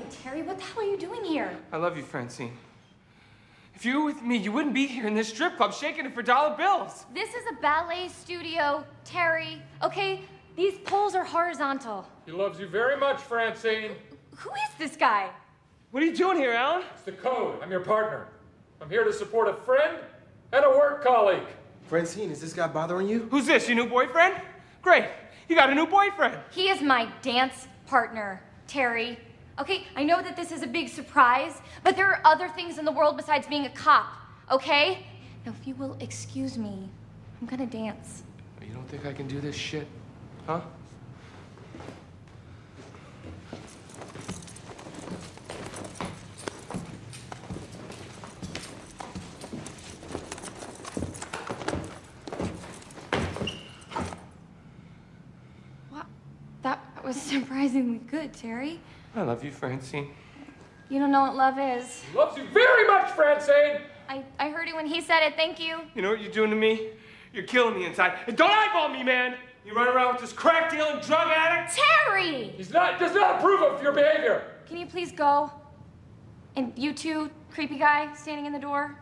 Terry, what the hell are you doing here? I love you, Francine. If you were with me, you wouldn't be here in this strip club shaking it for dollar bills. This is a ballet studio, Terry. Okay, these poles are horizontal. He loves you very much, Francine. Who is this guy? What are you doing here, Alan? It's the code. I'm your partner. I'm here to support a friend and a work colleague. Francine, is this guy bothering you? Who's this, your new boyfriend? Great, you got a new boyfriend. He is my dance partner, Terry. Okay, I know that this is a big surprise, but there are other things in the world besides being a cop, okay? Now, if you will excuse me, I'm gonna dance. You don't think I can do this shit, huh? Wow, that was surprisingly good, Terry. I love you, Francine. You don't know what love is. He loves you very much, Francine. I heard it when he said it, thank you. You know what you're doing to me? You're killing me inside. And don't eyeball me, man! You run around with this crack dealing drug addict? Terry! Does not approve of your behavior. Can you please go? And you too, creepy guy standing in the door?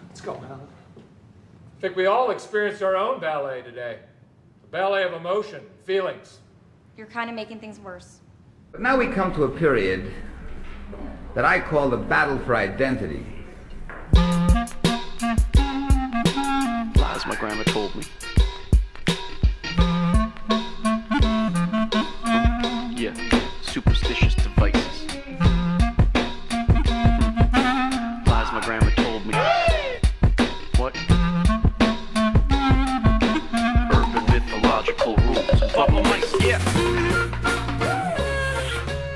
Let's go, Alan. I think we all experienced our own ballet today. A ballet of emotion, feelings. You're kind of making things worse. But now we come to a period that I call the battle for identity. Lies my grandma told me. Yeah, superstitious devices. Lies my grandma told me. What? Urban mythological rules. Bubble mice, yeah.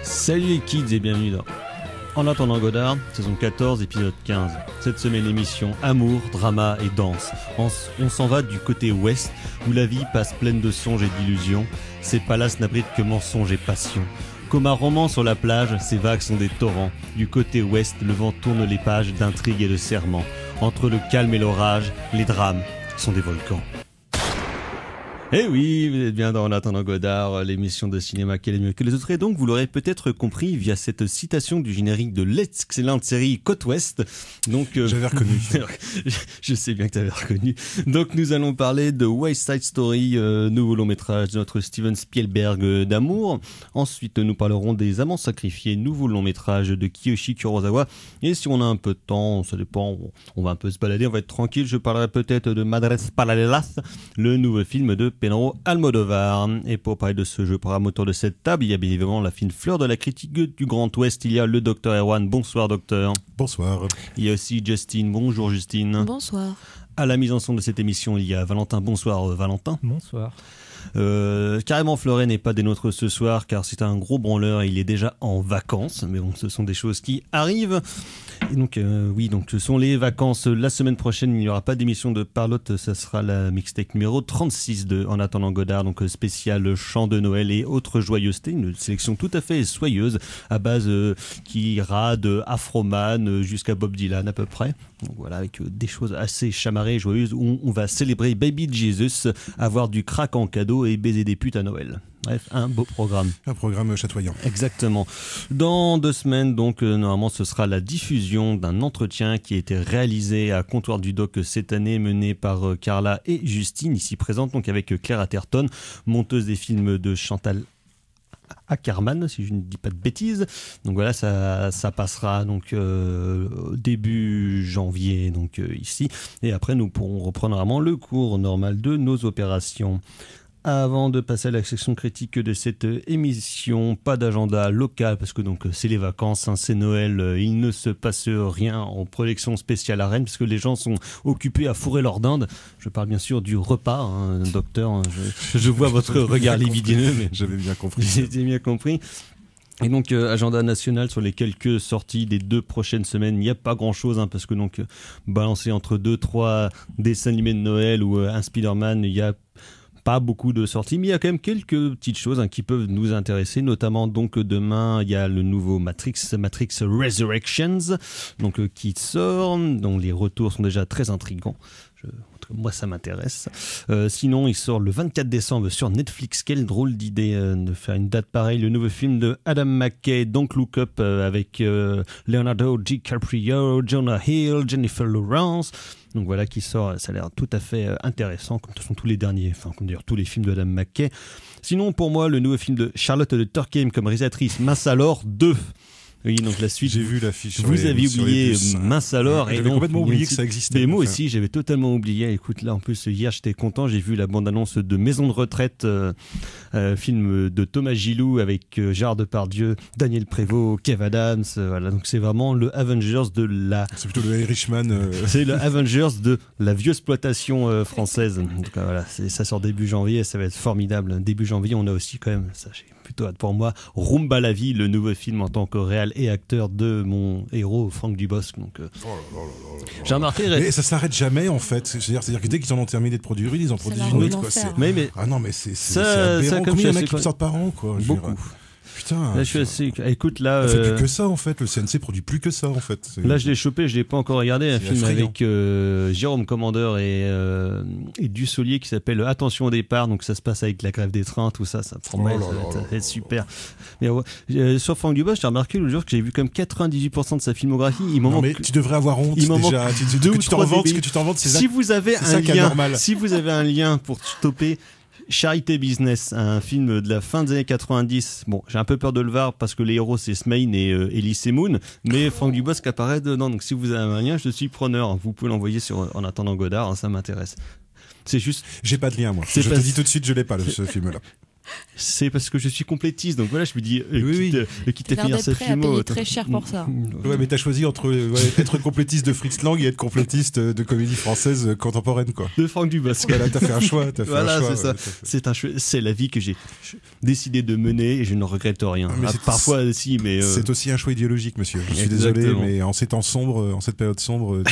Salut les kids et bienvenue dans En attendant Godard, saison 14, épisode 15. Cette semaine émission amour, drama et danse. On s'en va du côté ouest où la vie passe pleine de songes et d'illusions. Ces palaces n'abritent que mensonges et passions. Comme un roman sur la plage, ces vagues sont des torrents. Du côté ouest, le vent tourne les pages d'intrigues et de serments. Entre le calme et l'orage, les drames sont des volcans. Eh oui, vous êtes bien dans En attendant Godard, l'émission de cinéma qui est mieux que les autres. Et donc, vous l'aurez peut-être compris via cette citation du générique de l'excellente série Côte Ouest. Donc, j'avais reconnu. Je sais bien que tu avais reconnu. Donc, nous allons parler de West Side Story, nouveau long métrage de notre Steven Spielberg d'amour. Ensuite, nous parlerons des Amants sacrifiés, nouveau long métrage de Kiyoshi Kurosawa. Et si on a un peu de temps, ça dépend, on va un peu se balader, on va être tranquille. Je parlerai peut-être de Madres Paralelas, le nouveau film de Pedro Almodovar. Et pour parler de ce jeu programme autour de cette table, il y a bien évidemment la fine fleur de la critique du Grand Ouest. Il y a le docteur Erwan. Bonsoir docteur. Bonsoir. Il y a aussi Justine. Bonjour Justine. Bonsoir. À la mise en son de cette émission, il y a Valentin. Bonsoir Valentin. Bonsoir. Carrément Fleuret n'est pas des nôtres ce soir car c'est un gros branleur et il est déjà en vacances, mais bon, ce sont des choses qui arrivent. Et donc oui, donc ce sont les vacances. La semaine prochaine, il n'y aura pas d'émission de Parlotte, ça sera la mixtape numéro 36 de En attendant Godard, donc spécial chant de Noël et autres joyeusetés, une sélection tout à fait soyeuse à base qui ira de Afroman jusqu'à Bob Dylan à peu près. Donc voilà, avec des choses assez chamarrées et joyeuses où on va célébrer Baby Jesus, avoir du crack en cadeau et baiser des putes à Noël. Bref, un beau programme. Un programme chatoyant. Exactement. Dans 2 semaines, donc, normalement, ce sera la diffusion d'un entretien qui a été réalisé à Comptoir du Doc cette année, mené par Carla et Justine, ici présente, donc avec Claire Atherton, monteuse des films de Chantal Ackerman, si je ne dis pas de bêtises. Donc voilà, ça passera donc début janvier, donc ici. Et après, nous pourrons reprendre vraiment le cours normal de nos opérations. Avant de passer à la section critique de cette émission, pas d'agenda local parce que donc c'est les vacances, hein, c'est Noël, il ne se passe rien en projection spéciale à Rennes parce que les gens sont occupés à fourrer leur dinde. Je parle bien sûr du repas, hein, docteur. Hein, je vois votre regard libidineux, mais j'avais bien compris. J'ai bien compris. Et donc agenda national sur les quelques sorties des 2 prochaines semaines, il n'y a pas grand chose hein, parce que donc balancé entre 2-3 dessins animés de Noël ou un Spider-Man, il y a pas beaucoup de sorties, mais il y a quand même quelques petites choses hein, qui peuvent nous intéresser, notamment donc demain il y a le nouveau Matrix Resurrections, donc qui sort, dont les retours sont déjà très intrigants. Moi, ça m'intéresse. Sinon, il sort le 24 décembre sur Netflix. Quelle drôle d'idée de faire une date pareille. Le nouveau film de Adam McKay, Don't Look Up, avec Leonardo DiCaprio, Jonah Hill, Jennifer Lawrence. Donc voilà, qui sort. Ça a l'air tout à fait intéressant, comme sont tous les derniers, enfin, comme d'ailleurs tous les films de Adam McKay. Sinon, pour moi, le nouveau film de Charlotte de Turckheim comme réalisatrice, Mince alors 2. Oui, donc la suite. J'ai vu l'affiche. Vous aviez oublié Mince alors. J'avais complètement oublié que ça existait. Mais moi aussi, j'avais totalement oublié. Écoute, là, en plus, hier, j'étais content. J'ai vu la bande-annonce de Maison de retraite, film de Thomas Gilou avec Gérard Depardieu, Daniel Prévost, Kev Adams. Voilà, donc c'est vraiment le Avengers de la. C'est plutôt le Irishman. C'est le Avengers de la vieux exploitation française. Donc voilà, ça sort début janvier. Ça va être formidable. Début janvier, on a aussi quand même. Ça, j'ai plutôt hâte pour moi. Rumba la vie, le nouveau film en tant que réal et acteur de mon héros Franck Dubosc. Donc, j'ai remarqué. Mais ça s'arrête jamais en fait. C'est-à-dire que dès qu'ils en ont terminé de produire une, ils en produisent une autre. Mais ah non, mais c'est ça, aberrant. Combien il y en a qui sortent par an, quoi. Beaucoup. Putain. Là, je suis assez. Écoute, là. Ça fait plus que ça en fait. Le CNC produit plus que ça en fait. Là, je l'ai chopé, je l'ai pas encore regardé. Un film avec Jérôme Commandeur et Dussolier qui s'appelle Attention au départ. Donc ça se passe avec la grève des trains, tout ça. Ça promet, ça va être super. Mais sur Franck Dubosc, j'ai remarqué le jour que j'ai vu comme 98% de sa filmographie. Mais tu devrais avoir honte déjà. Tu t'en vantes. Si vous avez un lien pour stopper Charité Business, un film de la fin des années 90. Bon, j'ai un peu peur de le voir parce que les héros c'est Smain et Elise Moon, mais Franck Dubosc apparaît dedans. Donc si vous avez un lien, je suis preneur. Vous pouvez l'envoyer sur En attendant Godard, hein, ça m'intéresse. C'est juste. J'ai pas de lien moi. Je te dis tout de suite, je l'ai pas ce film-là. C'est parce que je suis complétiste, donc voilà, je me dis quitte à finir ce film. Tu as très cher pour ça. Ouais, mais t'as choisi entre être complétiste de Fritz Lang et être complétiste de comédie française contemporaine, quoi. De Franck Dubosc. Voilà, t'as fait un choix. Voilà, c'est ça. C'est un choix. C'est la vie que j'ai décidé de mener et je ne regrette rien. Parfois, si, mais. C'est aussi un choix idéologique, monsieur. Je suis désolé, mais en ces temps sombres, en cette période sombre,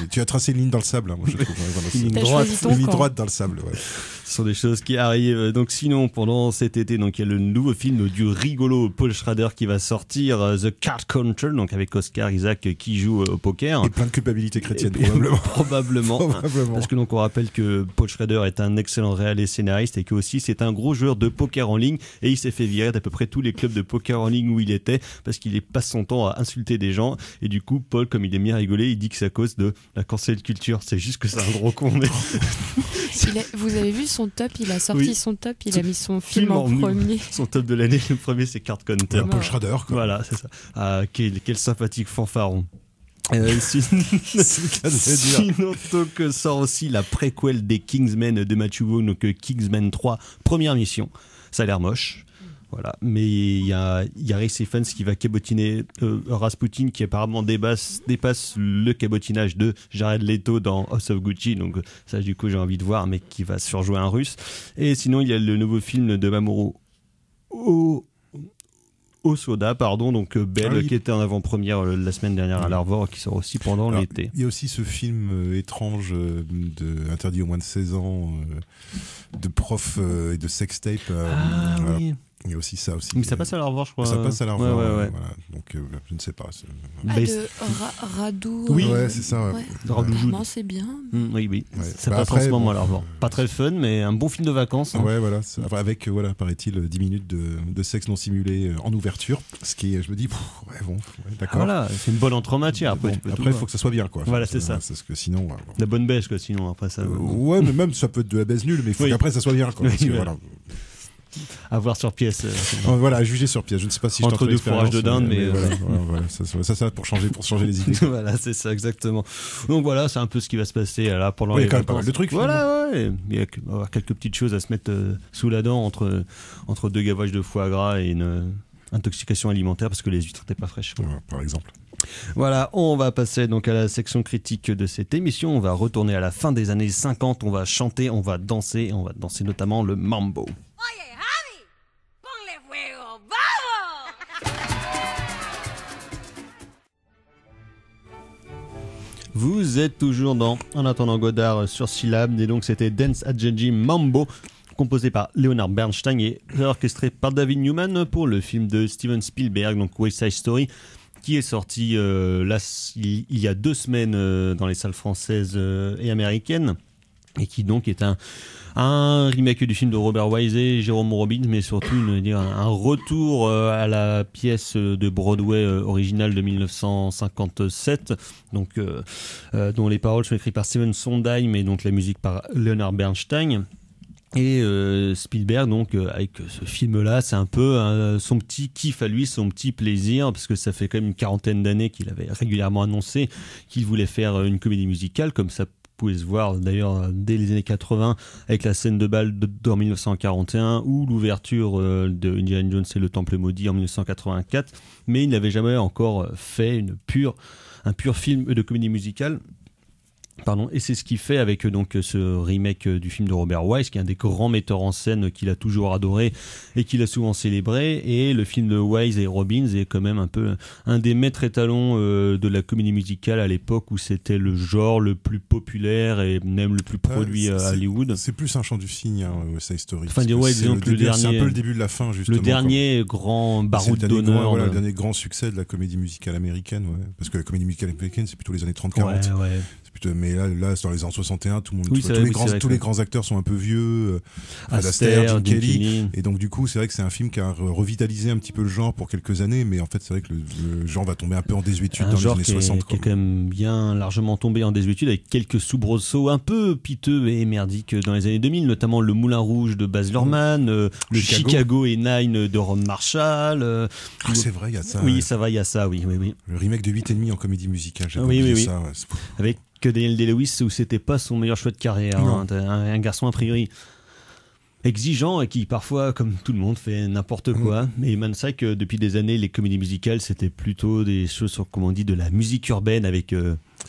tu as tracé une ligne dans le sable, hein, moi je trouve. Une ligne droite dans le sable, ouais. Ce sont des choses qui arrivent. Donc sinon, pendant cet été, donc il y a le nouveau film du rigolo Paul Schrader qui va sortir, The Card Counter, donc avec Oscar Isaac qui joue au poker. Et plein de culpabilité chrétienne, probablement. Parce que donc on rappelle que Paul Schrader est un excellent réal et scénariste et que aussi c'est un gros joueur de poker en ligne et il s'est fait virer d'à peu près tous les clubs de poker en ligne où il était parce qu'il passe son temps à insulter des gens et du coup Paul, comme il est mis à rigoler, il dit que c'est à cause de la cancel culture. C'est juste que c'est un gros con. Mais... Vous avez vu son top, il a sorti son top, il a mis son film en premier. Son top de l'année, le premier c'est Card Counter. Paul Schrader, quoi. Voilà, c'est ça. Quel sympathique fanfaron. Sinon, donc, sort aussi la préquel des Kingsmen de Matthew Vaughn, donc Kingsman 3, première mission. Ça a l'air moche. Voilà. Mais il y a Rhys Ifans qui va cabotiner Rasputin qui apparemment dépasse le cabotinage de Jared Leto dans House of Gucci. Donc ça, du coup, j'ai envie de voir, mais qui va surjouer un russe. Et sinon, il y a le nouveau film de Mamoru Hosoda, donc Belle, qui était en avant-première la semaine dernière à l'Arvor, qui sort aussi pendant l'été. Il y a aussi ce film étrange interdit aux moins de 16 ans de prof et de sextape. Oui. Il y a aussi ça aussi. Mais ça passe à l'Arvor, je crois. Ça passe à l'Arvor. Ouais. Voilà. Donc je ne sais pas. De Radou. Oui, c'est ça. Ouais. Apparemment, c'est bien. Oui. Ouais. Ça passe en ce moment à l'Arvor. Pas très fun, mais un bon film de vacances. Hein. Ouais, voilà. Avec, paraît-il, 10 minutes de sexe non simulé en ouverture. Ce qui est, je me dis, d'accord. Voilà, c'est une bonne entrée en matière. Après, il faut que ça soit bien, quoi. Voilà, c'est ça. Parce que sinon. La bonne baisse, quoi. Sinon, après ça. Ouais, mais même ça peut être de la baisse nulle, mais il faut qu'après ça soit bien, quoi. Parce que, voilà. À voir sur pièce. Voilà, à juger sur pièce. Je ne sais pas si entre deux fourrages de dinde, mais voilà, ça pour changer les idées. Voilà, c'est ça exactement. Donc voilà, c'est un peu ce qui va se passer là pendant les vacances. Il y a quand même pas mal de trucs. Voilà, il y a quelques petites choses à se mettre sous la dent entre deux gavages de foie gras et une intoxication alimentaire parce que les huîtres n'étaient pas fraîches. Par exemple. Voilà, on va passer donc à la section critique de cette émission. On va retourner à la fin des années 50. On va chanter, on va danser notamment le mambo. Oye, Javi, ponle fuego, vamos! Vous êtes toujours dans En attendant Godard sur Syllab, et donc c'était Dance Adjenji Mambo, composé par Leonard Bernstein et orchestré par David Newman pour le film de Steven Spielberg, donc West Side Story, qui est sorti il y a 2 semaines dans les salles françaises et américaines. et qui donc est un remake du film de Robert Wise et Jérôme Robbins, mais surtout un retour à la pièce de Broadway originale de 1957, donc dont les paroles sont écrites par Stephen Sondheim et donc la musique par Leonard Bernstein. Et Spielberg, donc, avec ce film-là, c'est un peu son petit kiff à lui, son petit plaisir, parce que ça fait quand même une quarantaine d'années qu'il avait régulièrement annoncé qu'il voulait faire une comédie musicale, comme ça pouvait se voir d'ailleurs dès les années 80 avec la scène de bal en 1941 ou l'ouverture de Indiana Jones et le Temple maudit en 1984, mais il n'avait jamais encore fait un pur film de comédie musicale. Et c'est ce qu'il fait avec donc ce remake du film de Robert Wise, qui est un des grands metteurs en scène qu'il a toujours adoré et qu'il a souvent célébré. Et le film de Wise et Robbins est quand même un peu un des maîtres étalons de la comédie musicale à l'époque où c'était le genre le plus populaire et même le plus produit à Hollywood. C'est plus un chant du cygne, West Side Story. Enfin, disons que c'est un peu le début de la fin, justement. Le dernier grand baroud d'honneur. Le dernier grand succès de la comédie musicale américaine, ouais. Parce que la comédie musicale américaine, c'est plutôt les années 30-40. Ouais. Mais là, dans les années 61, tout le monde, tous les grands acteurs sont un peu vieux. Fred Astaire, Gene Kelly. Et donc, du coup, c'est vrai que c'est un film qui a revitalisé un petit peu le genre pour quelques années. Mais en fait, c'est vrai que le genre va tomber un peu en désuétude dans les années 60. Qui est quand même bien largement tombé en désuétude avec quelques soubresauts un peu piteux et merdiques dans les années 2000, notamment Le Moulin Rouge de Baz Luhrmann, le Chicago et Nine de Ron Marshall. C'est vrai, il y a ça. Oui, ça va, il y a ça, oui. Le remake de 8,5 en comédie musicale, j'avais oublié ça. Ouais. Avec Daniel Day-Lewis, où c'était pas son meilleur choix de carrière, un garçon a priori exigeant et qui parfois, comme tout le monde, fait n'importe quoi. Mais man, c'est vrai que depuis des années, les comédies musicales, c'était plutôt des choses sur, comme on dit, de la musique urbaine avec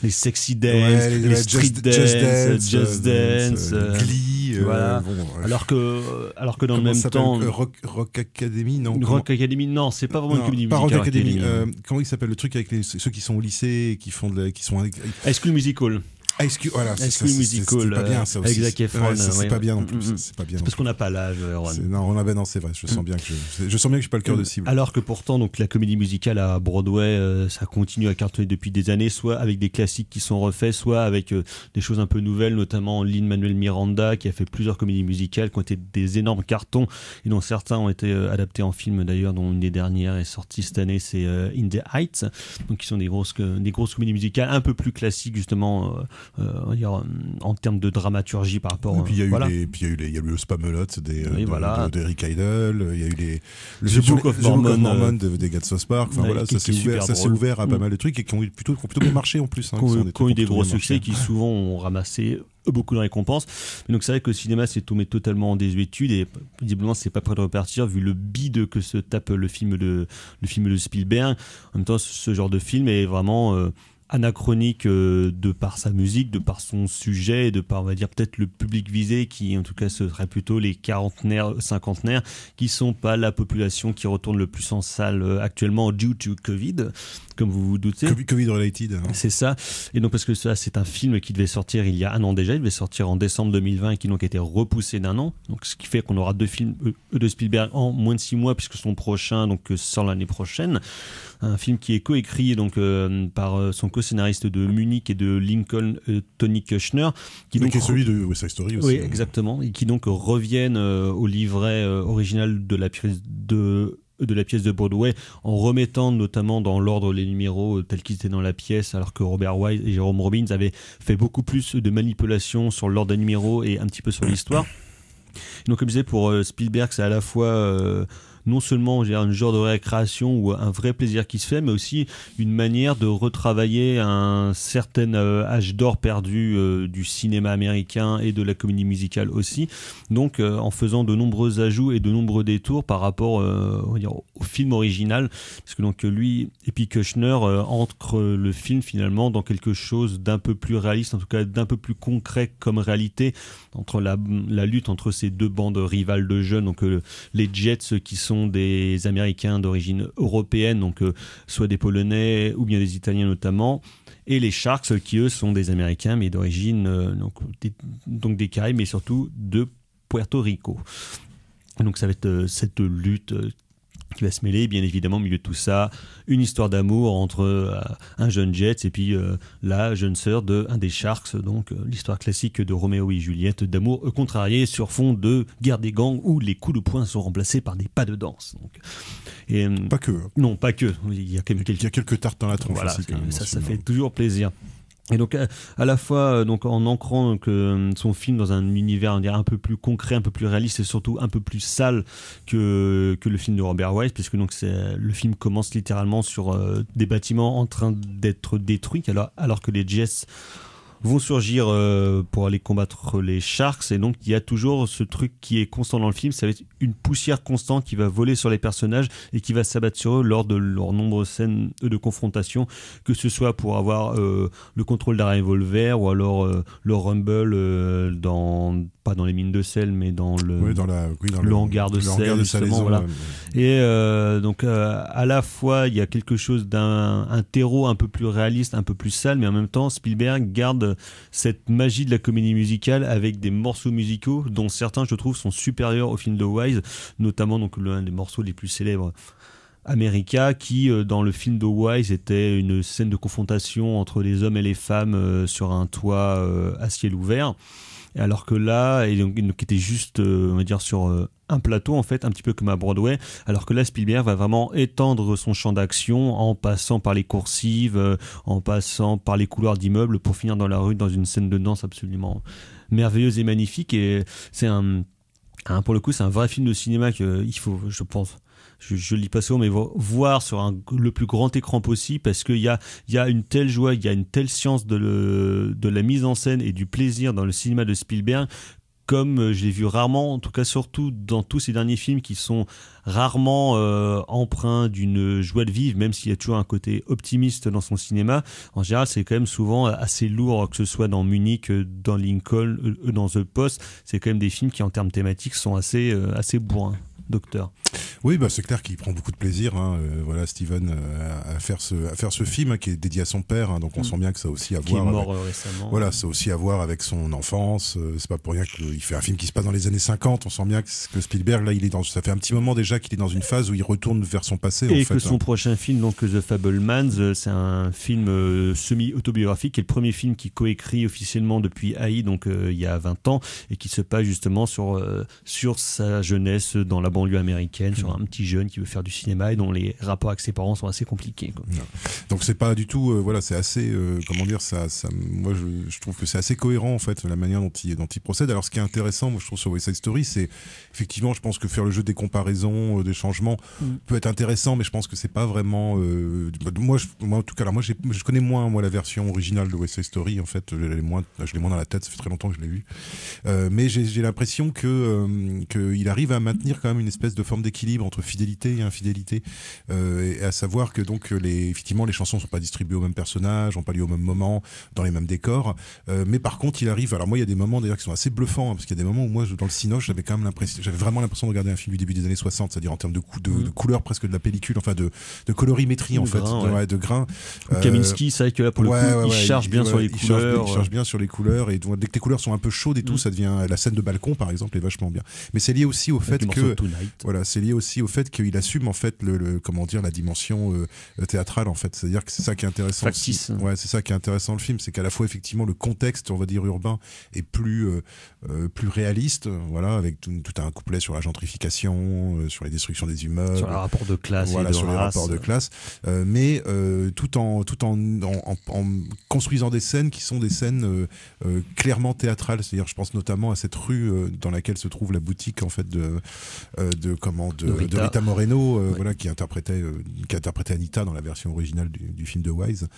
les sexy dance, les street dance, just dance, Glee, voilà. Alors que dans le même temps, Rock Academy, non. Rock Academy, non, c'est pas vraiment une comédie musicale. Rock Academy. Comment il s'appelle le truc avec ceux qui sont au lycée et qui sont High School Musical. High School Musical, c'est pas bien ça aussi. Avec Zac Efron, c'est pas bien non plus. C'est pas bien. Parce qu'on n'a pas l'âge, Ron. Non, c'est vrai. Je sens bien que j'ai pas le cœur de cible. Alors que pourtant, donc la comédie musicale à Broadway, ça continue à cartonner depuis des années, soit avec des classiques qui sont refaits, soit avec des choses un peu nouvelles, notamment Lin-Manuel Miranda qui a fait plusieurs comédies musicales qui ont été des énormes cartons et dont certains ont été adaptés en film d'ailleurs, dont une des dernières est sortie cette année, c'est In the Heights, donc qui sont des grosses comédies musicales un peu plus classiques justement. On va dire, en termes de dramaturgie par rapport. Et puis il y a eu le Spamalot d'Eric Idle, il y a eu The Book of Mormon des gars de South Park. Enfin voilà, ça s'est ouvert à pas mal de trucs et qui ont plutôt bien marché en plus. Qui ont eu des gros succès, qui souvent ont ramassé beaucoup de récompenses. Mais donc c'est vrai que le cinéma s'est tombé totalement en désuétude et visiblement c'est pas prêt de repartir vu le bide que se tape le film de Spielberg. En même temps, ce genre de film est vraiment anachronique de par sa musique, de par son sujet, de par, on va dire, peut-être le public visé qui, en tout cas, ce serait plutôt les quarantenaires, cinquantenaires, qui sont pas la population qui retourne le plus en salle actuellement due to Covid, comme vous vous doutez. Covid related. Hein. C'est ça. Et donc, parce que ça, c'est un film qui devait sortir il y a un an déjà, il devait sortir en décembre 2020 et qui donc a été repoussé d'un an. Donc, ce qui fait qu'on aura 2 films de Spielberg en moins de 6 mois puisque son prochain donc sort l'année prochaine. Un film qui est coécrit donc par son co-scénariste de Munich et de Lincoln, Tony Kushner, qui est celui de West Side Story aussi. Oui, exactement, et qui donc reviennent au livret original de la pièce de Broadway, en remettant notamment dans l'ordre les numéros tels qu'ils étaient dans la pièce, alors que Robert Wise et Jérôme Robbins avaient fait beaucoup plus de manipulations sur l'ordre des numéros et un petit peu sur l'histoire. Donc comme je disais, pour Spielberg, c'est à la fois non seulement un genre de récréation ou un vrai plaisir qui se fait, mais aussi une manière de retravailler un certain âge d'or perdu du cinéma américain et de la comédie musicale aussi. Donc en faisant de nombreux ajouts et de nombreux détours par rapport on va dire, au film original, parce que donc lui et puis Kushner ancrent le film finalement dans quelque chose d'un peu plus réaliste, en tout cas d'un peu plus concret comme réalité entre la lutte entre ces deux bandes rivales de jeunes, donc les Jets qui sont des Américains d'origine européenne, donc soit des Polonais ou bien des Italiens notamment, et les Sharks qui eux sont des Américains mais d'origine donc des Caraïbes, mais surtout de Puerto Rico. Donc ça va être cette lutte qui va se mêler, bien évidemment, au milieu de tout ça, une histoire d'amour entre un jeune Jets et puis la jeune sœur d'un des Sharks, donc l'histoire classique de Roméo et Juliette, d'amour contrarié sur fond de guerre des gangs où les coups de poing sont remplacés par des pas de danse. Donc, pas que. Non, pas que. Il y a quelques tartes dans la tronche. Voilà, aussi, quand même, ça fait toujours plaisir. Et donc à la fois donc en ancrant donc, son film dans un univers on dirait un peu plus concret, un peu plus réaliste et surtout un peu plus sale que le film de Robert Wise, puisque donc le film commence littéralement sur des bâtiments en train d'être détruits alors que les Jets vont surgir pour aller combattre les Sharks, et donc il y a toujours ce truc qui est constant dans le film, ça va être une poussière constante qui va voler sur les personnages et qui va s'abattre sur eux lors de leurs nombreuses scènes de confrontation, que ce soit pour avoir le contrôle d'un revolver ou alors le rumble pas dans les mines de sel mais dans le hangar de sel, justement, voilà. Et donc à la fois il y a quelque chose d'un terreau un peu plus réaliste, un peu plus sale, mais en même temps Spielberg garde cette magie de la comédie musicale avec des morceaux musicaux dont certains je trouve sont supérieurs au film de Wise, notamment donc l'un des morceaux les plus célèbres, America, qui dans le film de Wise était une scène de confrontation entre les hommes et les femmes sur un toit à ciel ouvert, alors que là, et donc, qui était juste on va dire sur un plateau en fait, un petit peu comme à Broadway, alors que là Spielberg va vraiment étendre son champ d'action en passant par les coursives, en passant par les couloirs d'immeubles pour finir dans la rue dans une scène de danse absolument merveilleuse et magnifique. Et c'est pour le coup c'est un vrai film de cinéma qu'il faut, je pense, je lis pas souvent, mais voir sur le plus grand écran possible, parce qu'il y a une telle joie, il y a une telle science de la mise en scène et du plaisir dans le cinéma de Spielberg, comme je l'ai vu rarement, en tout cas surtout dans tous ces derniers films qui sont rarement empreints d'une joie de vivre, même s'il y a toujours un côté optimiste dans son cinéma. En général, c'est quand même souvent assez lourd, que ce soit dans Munich, dans Lincoln, dans The Post. C'est quand même des films qui, en termes thématiques, sont assez bourrins. Docteur. Oui, c'est clair qu'il prend beaucoup de plaisir, voilà, Steven, à faire ce film qui est dédié à son père, donc on sent bien que ça a aussi à voir. Qui est mort récemment. Voilà, ça a aussi à voir avec son enfance. C'est pas pour rien qu'il fait un film qui se passe dans les années 50. On sent bien que Spielberg, là, ça fait un petit moment déjà qu'il est dans une phase où il retourne vers son passé. Et que son prochain film, donc The Fabelmans, c'est un film semi-autobiographique, qui est le premier film qu'il coécrit officiellement depuis AI, donc il y a 20 ans, et qui se passe justement sur sa jeunesse dans la banlieue américaine, sur un petit jeune qui veut faire du cinéma et dont les rapports avec ses parents sont assez compliqués, quoi. Donc c'est pas du tout voilà, c'est assez comment dire, ça moi je trouve que c'est assez cohérent en fait la manière dont il procède. Alors ce qui est intéressant, moi je trouve, sur West Side Story, c'est effectivement, je pense que faire le jeu des comparaisons, des changements peut être intéressant, mais je pense que c'est pas vraiment moi en tout cas, alors moi je connais moins la version originale de West Side Story, en fait, je l'ai moins dans la tête, ça fait très longtemps que je l'ai vu, mais j'ai l'impression que il arrive à maintenir quand même une espèce de forme d'équilibre entre fidélité et infidélité, et à savoir que donc effectivement les chansons sont pas distribuées aux mêmes personnages, ont pas lieu au même moment, dans les mêmes décors, mais par contre il arrive, alors moi il y a des moments d'ailleurs qui sont assez bluffants, parce qu'il y a des moments où moi dans le cinoche j'avais vraiment l'impression de regarder un film du début des années 60, c'est-à-dire en termes de couleur presque de la pellicule, enfin de colorimétrie, en fait, de grain. Kaminski, c'est vrai que là pour le coup il charge bien sur les couleurs, il charge bien sur les couleurs, et donc, dès que les couleurs sont un peu chaudes et tout, ça devient, la scène de balcon par exemple est vachement bien, mais c'est lié aussi au fait que c'est lié aussi au fait qu'il assume en fait comment dire, la dimension théâtrale, en fait, c'est-à-dire que c'est ça qui est intéressant. Factice. Ouais, c'est ça qui est intéressant dans le film, c'est qu'à la fois effectivement le contexte, on va dire urbain, est plus réaliste, voilà, avec tout un couplet sur la gentrification, sur les destructions des immeubles, sur les rapports de classe, voilà, sur les rapports de classe, mais tout en construisant des scènes qui sont des scènes clairement théâtrales. C'est-à-dire, je pense notamment à cette rue dans laquelle se trouve la boutique, en fait, de Rita Moreno, voilà, qui interprétait Anita dans la version originale du film de Wise,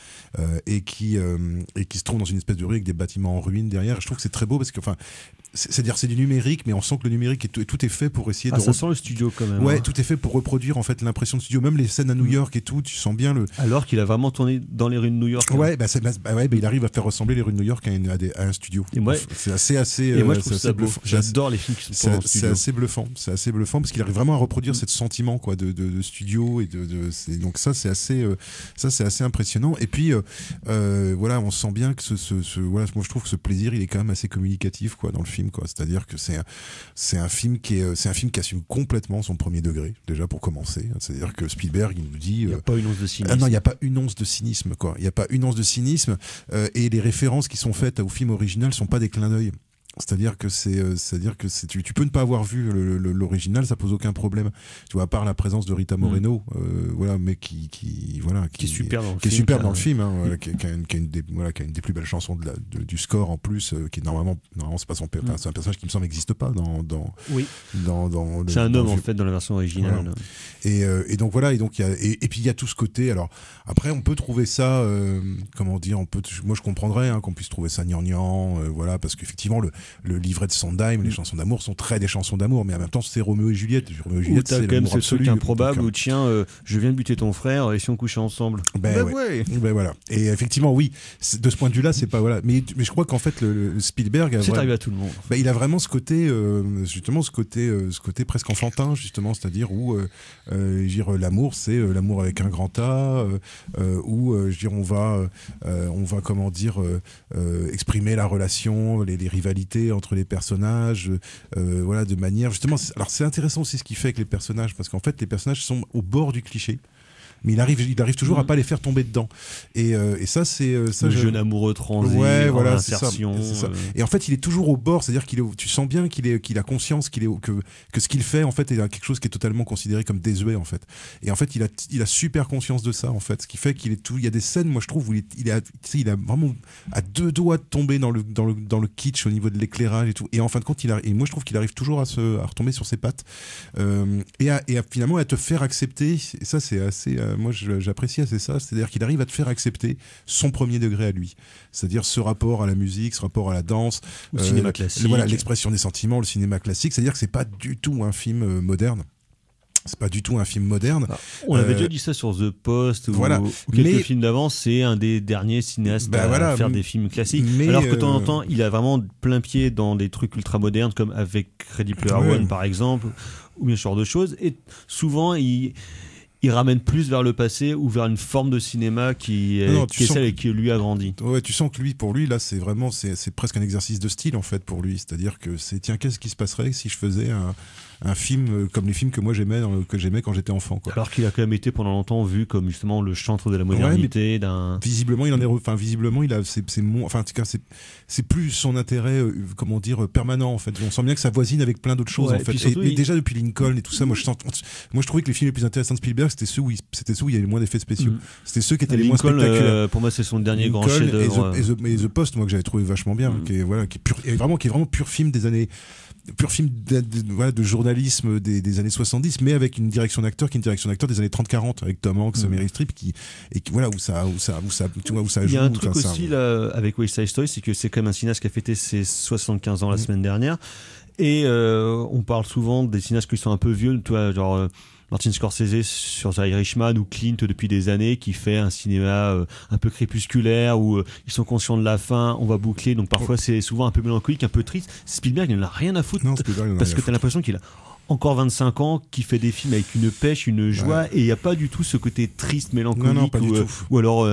et qui se trouve dans une espèce de rue avec des bâtiments en ruine derrière. Je trouve que c'est très beau, parce que, enfin, c'est-à-dire, c'est du numérique, mais on sent que le numérique tout est fait pour essayer de. Ça sent le studio quand même. Ouais, tout est fait pour reproduire, en fait, l'impression de studio. Même les scènes à New York et tout, tu sens bien le. Alors qu'il a vraiment tourné dans les rues de New York. Ouais, il arrive à faire ressembler les rues de New York à un studio. Et moi, c'est assez. Et moi, je trouve ça bluffant. J'adore les films qui sont en studio. C'est assez bluffant parce qu'il arrive vraiment à reproduire ce sentiment, quoi, de studio, et donc ça c'est assez impressionnant. Et puis voilà, on sent bien que voilà, moi je trouve que ce plaisir, il est quand même assez communicatif, quoi, dans le film, quoi. C'est-à-dire que c'est un film qui assume complètement son premier degré, déjà pour commencer. C'est-à-dire que Spielberg, il nous dit... Il n'y a pas une once de cynisme. Non, il n'y a pas une once de cynisme, quoi. Il n'y a pas une once de cynisme, et les références qui sont faites au film original sont pas des clins d'œil. C'est-à-dire que tu peux ne pas avoir vu l'original, ça pose aucun problème. Tu vois, à part la présence de Rita Moreno, voilà, mais qui est super dans le film, hein, voilà, qui a une des plus belles chansons du score en plus, qui est normalement c'est pas son c'est un personnage qui me semble n'existe pas dans c'est un homme en fait dans la version originale. Voilà. Et donc voilà, et puis il y a tout ce côté. Alors après, on peut trouver ça, comment dire, moi je comprendrais qu'on puisse trouver ça gnangnan, voilà, parce qu'effectivement le livret de Sondheim, les chansons d'amour sont très des chansons d'amour, mais en même temps c'est Roméo et Juliette. Roméo et Juliette, c'est l'amour absolu. C'est improbable où tiens, je viens de buter ton frère et si on couchait ensemble. Ben voilà. Et effectivement, oui, de ce point de vue-là, c'est pas voilà. Mais je crois qu'en fait le Spielberg c'est arrivé à tout le monde. Il a vraiment ce côté, justement, ce côté presque enfantin, justement, c'est-à-dire où l'amour, c'est l'amour avec un grand A, où on va comment dire exprimer la relation, les rivalités entre les personnages, voilà, de manière justement. Alors c'est intéressant aussi ce qu'il fait avec les personnages, parce qu'en fait les personnages sont au bord du cliché, mais il arrive toujours à pas les faire tomber dedans. Et ça, c'est ça. Le jeune amoureux transé, voilà, insertion. C'est ça. Et en fait, il est toujours au bord, c'est-à-dire tu sens bien qu'il a conscience que ce qu'il fait en fait est quelque chose qui est totalement considéré comme désuet en fait. Et en fait, il a super conscience de ça en fait, ce qui fait qu'il est tout. Il y a des scènes, moi je trouve, où il a vraiment à deux doigts de tomber dans le kitsch au niveau de l'éclairage et tout. Et en fin de compte, et moi je trouve qu'il arrive toujours à retomber sur ses pattes et finalement à te faire accepter. Et ça, c'est assez. Moi j'apprécie assez ça, c'est-à-dire qu'il arrive à te faire accepter son premier degré à lui, c'est-à-dire ce rapport à la musique, ce rapport à la danse, le cinéma classique, voilà, l'expression des sentiments, le cinéma classique, c'est-à-dire que c'est pas du tout un film moderne. C'est pas du tout un film moderne. On avait déjà dit ça sur The Post ou quelques films d'avant. C'est un des derniers cinéastes à faire des films classiques. Alors que de temps en temps, il a vraiment plein pied dans des trucs ultra modernes, comme avec Ready Player One par exemple, ou bien ce genre de choses. Et souvent, il ramène plus vers le passé ou vers une forme de cinéma qui est celle avec qui lui a grandi. Ouais, tu sens que pour lui, là, c'est vraiment, c'est presque un exercice de style en fait pour lui. C'est-à-dire que qu'est-ce qui se passerait si je faisais un film comme les films que moi j'aimais quand j'étais enfant, quoi. Alors qu'il a quand même été pendant longtemps vu comme justement le chantre de la modernité visiblement c'est plus son intérêt comment dire permanent en fait. On sent bien que ça voisine avec plein d'autres choses en fait. Et déjà depuis Lincoln et tout ça, moi je trouvais que les films les plus intéressants de Spielberg c'était ceux où il y avait le moins d'effets spéciaux. C'était ceux qui étaient les moins spectaculaires. Pour moi c'est son dernier grand chef-d'œuvre. Et The Post, moi que j'avais trouvé vachement bien, qui est vraiment pur film des années. Pur film de journalisme des années 70, mais avec une direction d'acteur qui est une direction d'acteur des années 30-40 avec Tom Hanks, Meryl Streep où ça joue. Il y a un truc aussi là, avec West Side Story, c'est que c'est quand même un cinéaste qui a fêté ses 75 ans la semaine dernière, et on parle souvent des cinéastes qui sont un peu vieux, toi, genre Martin Scorsese sur The Irishman ou Clint depuis des années qui fait un cinéma un peu crépusculaire où ils sont conscients de la fin, on va boucler, donc parfois c'est souvent un peu mélancolique, un peu triste. Spielberg il n'en a rien à foutre, parce que t'as l'impression qu'il a encore 25 ans, qui fait des films avec une pêche, une joie, et il n'y a pas du tout ce côté triste, mélancolique, ou alors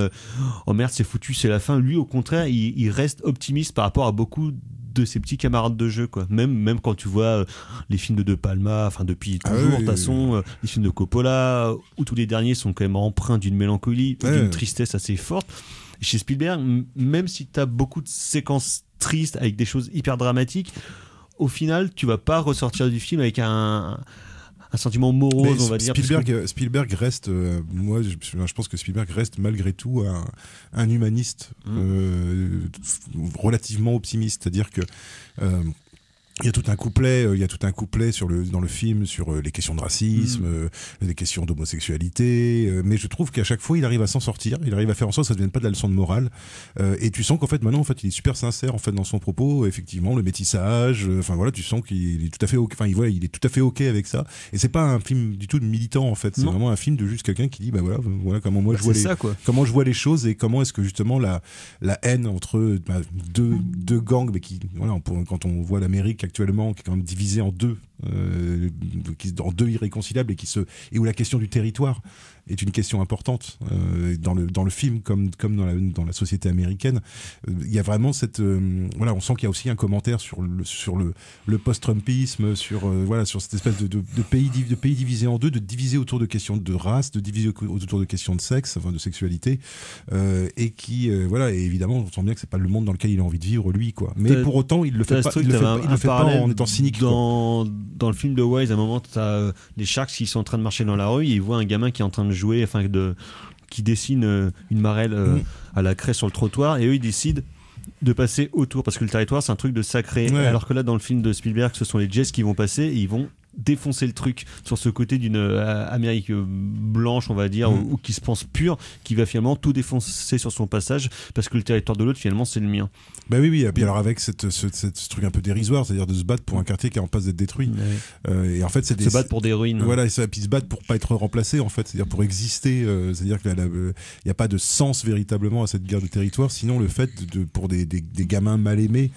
oh merde c'est foutu, c'est la fin. Lui au contraire il reste optimiste par rapport à beaucoup de ses petits camarades de jeu, quoi. Même quand tu vois les films de De Palma, enfin depuis toujours, de toute façon, les films de Coppola, où tous les derniers sont quand même empreints d'une mélancolie, d'une tristesse assez forte. Et chez Spielberg, même si tu as beaucoup de séquences tristes avec des choses hyper dramatiques, au final, tu vas pas ressortir du film avec un sentiment morose, on va dire. Spielberg reste, moi je pense que Spielberg reste malgré tout un humaniste relativement optimiste, c'est-à-dire que il y a tout un couplet dans le film sur les questions de racisme, les questions d'homosexualité, mais je trouve qu'à chaque fois il arrive à s'en sortir, il arrive à faire en sorte que ça ne devienne pas de la leçon de morale, et tu sens qu'en fait maintenant il est super sincère en fait dans son propos, effectivement le métissage, enfin voilà, tu sens qu'il est tout à fait il est tout à fait ok avec ça, et c'est pas un film du tout de militant en fait, c'est vraiment un film de juste quelqu'un qui dit voilà comment moi comment je vois les choses, et comment est-ce que justement la haine entre deux gangs, mais qui voilà, quand on voit l'Amérique actuellement qui est quand même divisée en deux irréconciliables, et où la question du territoire est une question importante dans le film comme dans la société américaine. Il y a vraiment cette on sent qu'il y a aussi un commentaire sur le post-Trumpisme, sur cette espèce de pays divisé en deux, de diviser autour de questions de race, de diviser autour de questions de sexe, enfin de sexualité, et qui et évidemment on sent bien que c'est pas le monde dans lequel il a envie de vivre lui, quoi. Mais pour autant il le fait pas en étant cynique. Dans le film de Wise, à un moment t'as les Sharks qui sont en train de marcher dans la rue et ils voient un gamin qui est en train de jouer, qui dessine une marelle à la craie sur le trottoir, et eux ils décident de passer autour parce que le territoire c'est un truc de sacré, alors que là dans le film de Spielberg ce sont les Jets qui vont passer et ils vont défoncer le truc sur ce côté d'une Amérique blanche, on va dire, ou qui se pense pure, qui va finalement tout défoncer sur son passage parce que le territoire de l'autre finalement c'est le mien. Bah oui, et puis alors avec ce truc un peu dérisoire, c'est-à-dire de se battre pour un quartier qui est en passe d'être détruit. Et en fait, c'est se battre pour des ruines. Voilà, et puis se battre pour pas être remplacé, en fait, c'est-à-dire pour exister. C'est-à-dire qu'il n'y a pas de sens véritablement à cette guerre de territoire, sinon le fait pour des gamins mal aimés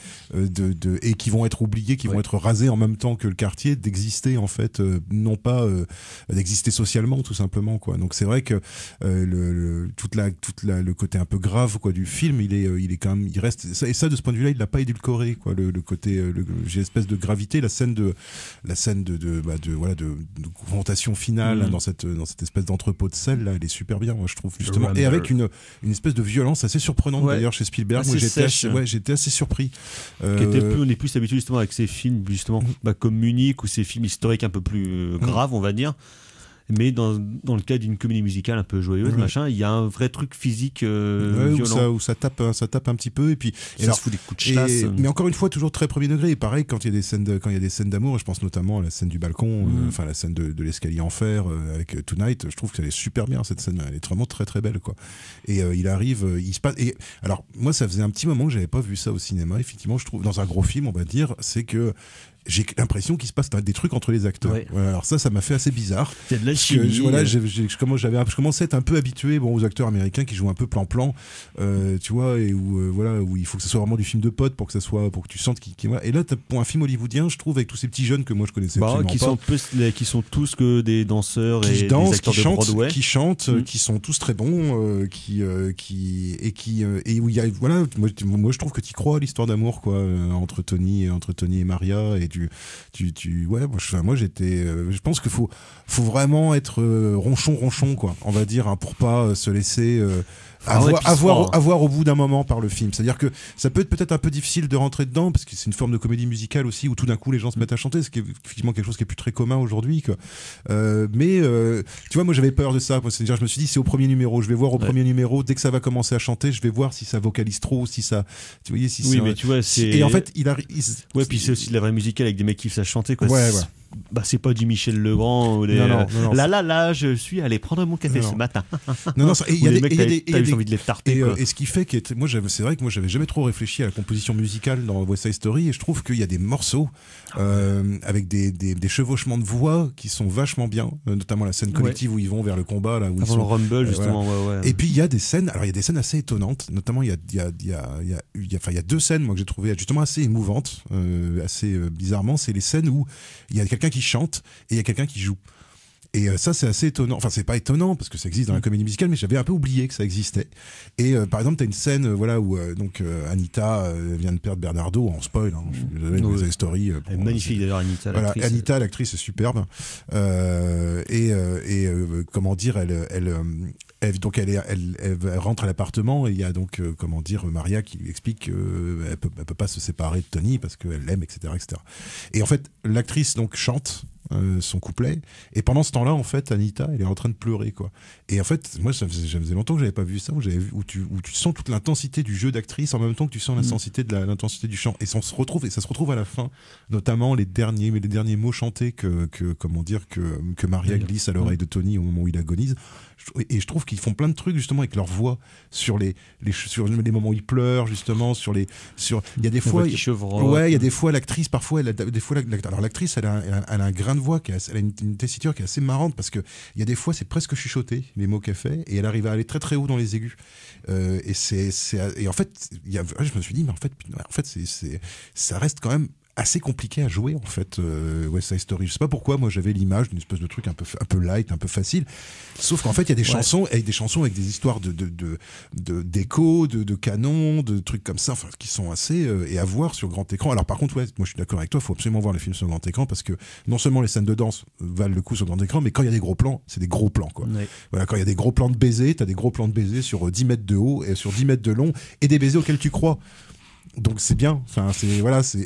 et qui vont être oubliés, qui vont être rasés en même temps que le quartier, d'exister en fait, non pas d'exister socialement tout simplement, quoi. Donc c'est vrai que le côté un peu grave, quoi, du film, il est quand même, il reste. Et ça, de ce point de vue-là, il l'a pas édulcoré, quoi. Le côté, j'ai espèce de gravité, la scène de confrontation finale dans cette espèce d'entrepôt de sel là, elle est super bien, moi je trouve, justement, et avec une espèce de violence assez surprenante d'ailleurs chez Spielberg. Moi j'étais assez surpris. On est plus habitué justement avec ces films justement comme Munich ou ces films historiques un peu plus graves, on va dire. Mais dans le cas d'une comédie musicale un peu joyeuse, il y a un vrai truc physique violent. Où ça tape un petit peu, et puis ça se fout des coups de chasse. Mais encore une fois, toujours très premier degré. Et pareil, quand il y a des scènes d'amour, je pense notamment à la scène du balcon, enfin la scène de l'escalier en fer avec Tonight, je trouve qu'elle est super bien, cette scène. Elle est vraiment très très belle, quoi. Et il arrive, il se passe. Et alors moi, ça faisait un petit moment que j'avais pas vu ça au cinéma. Effectivement, je trouve dans un gros film, on va dire, c'est que j'ai l'impression qu'il se passe des trucs entre les acteurs. Voilà, alors ça m'a fait assez bizarre. Il y a de la chimie. Je commençais à être un peu habitué aux acteurs américains qui jouent un peu plan-plan, tu vois, et où il faut que ce soit vraiment du film de potes pour que tu sentes voilà. Et là, pour un film hollywoodien, je trouve, avec tous ces petits jeunes que moi je connaissais absolument pas, qui sont tous que des danseurs qui et dansent, des acteurs de Broadway, qui chantent, qui sont tous très bons, et où il y a, voilà, moi je trouve que tu crois à l'histoire d'amour, quoi, entre Tony et Maria, et moi j'étais, je pense qu'il faut vraiment être ronchon, quoi, on va dire, pour pas se laisser avoir au bout d'un moment par le film. C'est-à-dire que ça peut être peut-être un peu difficile de rentrer dedans parce que c'est une forme de comédie musicale aussi où tout d'un coup les gens se mettent à chanter, ce qui est effectivement quelque chose qui est plus très commun aujourd'hui, quoi. Mais tu vois, moi j'avais peur de ça. C'est-à-dire, je me suis dit, c'est au premier numéro, je vais voir au premier numéro, dès que ça va commencer à chanter, je vais voir si ça vocalise trop, si ça, tu voyais, si oui, mais tu vois, c'est... Et en fait, puis c'est aussi de la vraie musicale avec des mecs qui savent chanter, quoi. Ouais. C'est pas du Michel Legrand ou des non, là je suis allé prendre mon café ce matin. Non, il y a des envie de les tarter, et ce qui fait que c'est vrai que moi j'avais jamais trop réfléchi à la composition musicale dans West Side Story, et je trouve qu'il y a des morceaux avec des chevauchements de voix qui sont vachement bien, notamment la scène collective où ils vont vers le combat là, où avant le Rumble, justement. Voilà. Et puis il y a des scènes assez étonnantes, notamment il y a deux scènes moi que j'ai trouvé justement assez émouvantes, assez bizarrement. C'est les scènes où il y a quelqu'un qui chante et il y a quelqu'un qui joue. Et ça, c'est assez étonnant. Enfin, c'est pas étonnant parce que ça existe dans la comédie musicale, mais j'avais un peu oublié que ça existait. Et par exemple, t'as une scène, où Anita vient de perdre Bernardo. On spoil. Hein, je suis désolé, West Side Story. Elle est magnifique d'ailleurs, Anita. Voilà, Anita, l'actrice, est superbe. Comment dire, elle rentre à l'appartement et il y a donc Maria qui lui explique qu'elle peut pas se séparer de Tony parce qu'elle l'aime, etc., etc. Et en fait, l'actrice donc chante son couplet, et pendant ce temps-là, en fait, Anita, elle est en train de pleurer, quoi. Et en fait, moi, ça faisait longtemps que j'avais pas vu ça, où tu sens toute l'intensité du jeu d'actrice en même temps que tu sens l'intensité l'intensité du chant. Et ça se retrouve à la fin, notamment les derniers mots chantés que Maria glisse à l'oreille de Tony au moment où il agonise. Et je trouve qu'ils font plein de trucs justement avec leur voix sur les moments où ils pleurent, justement, il y a des fois, il y a des fois l'actrice, parfois alors l'actrice elle a un grain de voix elle a une tessiture qui est assez marrante, parce que il y a des fois c'est presque chuchoté les mots qu'elle fait, et elle arrive à aller très très haut dans les aigus, et en fait je me suis dit, mais en fait ça reste quand même assez compliqué à jouer en fait. West Side Story, je sais pas pourquoi, moi j'avais l'image d'une espèce de truc un peu light, un peu facile. Sauf qu'en fait il y a des chansons avec des histoires d'échos, de canons, de trucs comme ça, enfin, qui sont assez et à voir sur grand écran. Alors par contre, moi je suis d'accord avec toi, faut absolument voir les films sur grand écran parce que non seulement les scènes de danse valent le coup sur grand écran, mais quand il y a des gros plans, c'est des gros plans quoi. Ouais. Voilà, quand il y a des gros plans de baisers, t'as des gros plans de baisers sur 10 mètres de haut et sur 10 mètres de long et des baisers auxquels tu crois. Donc c'est bien, enfin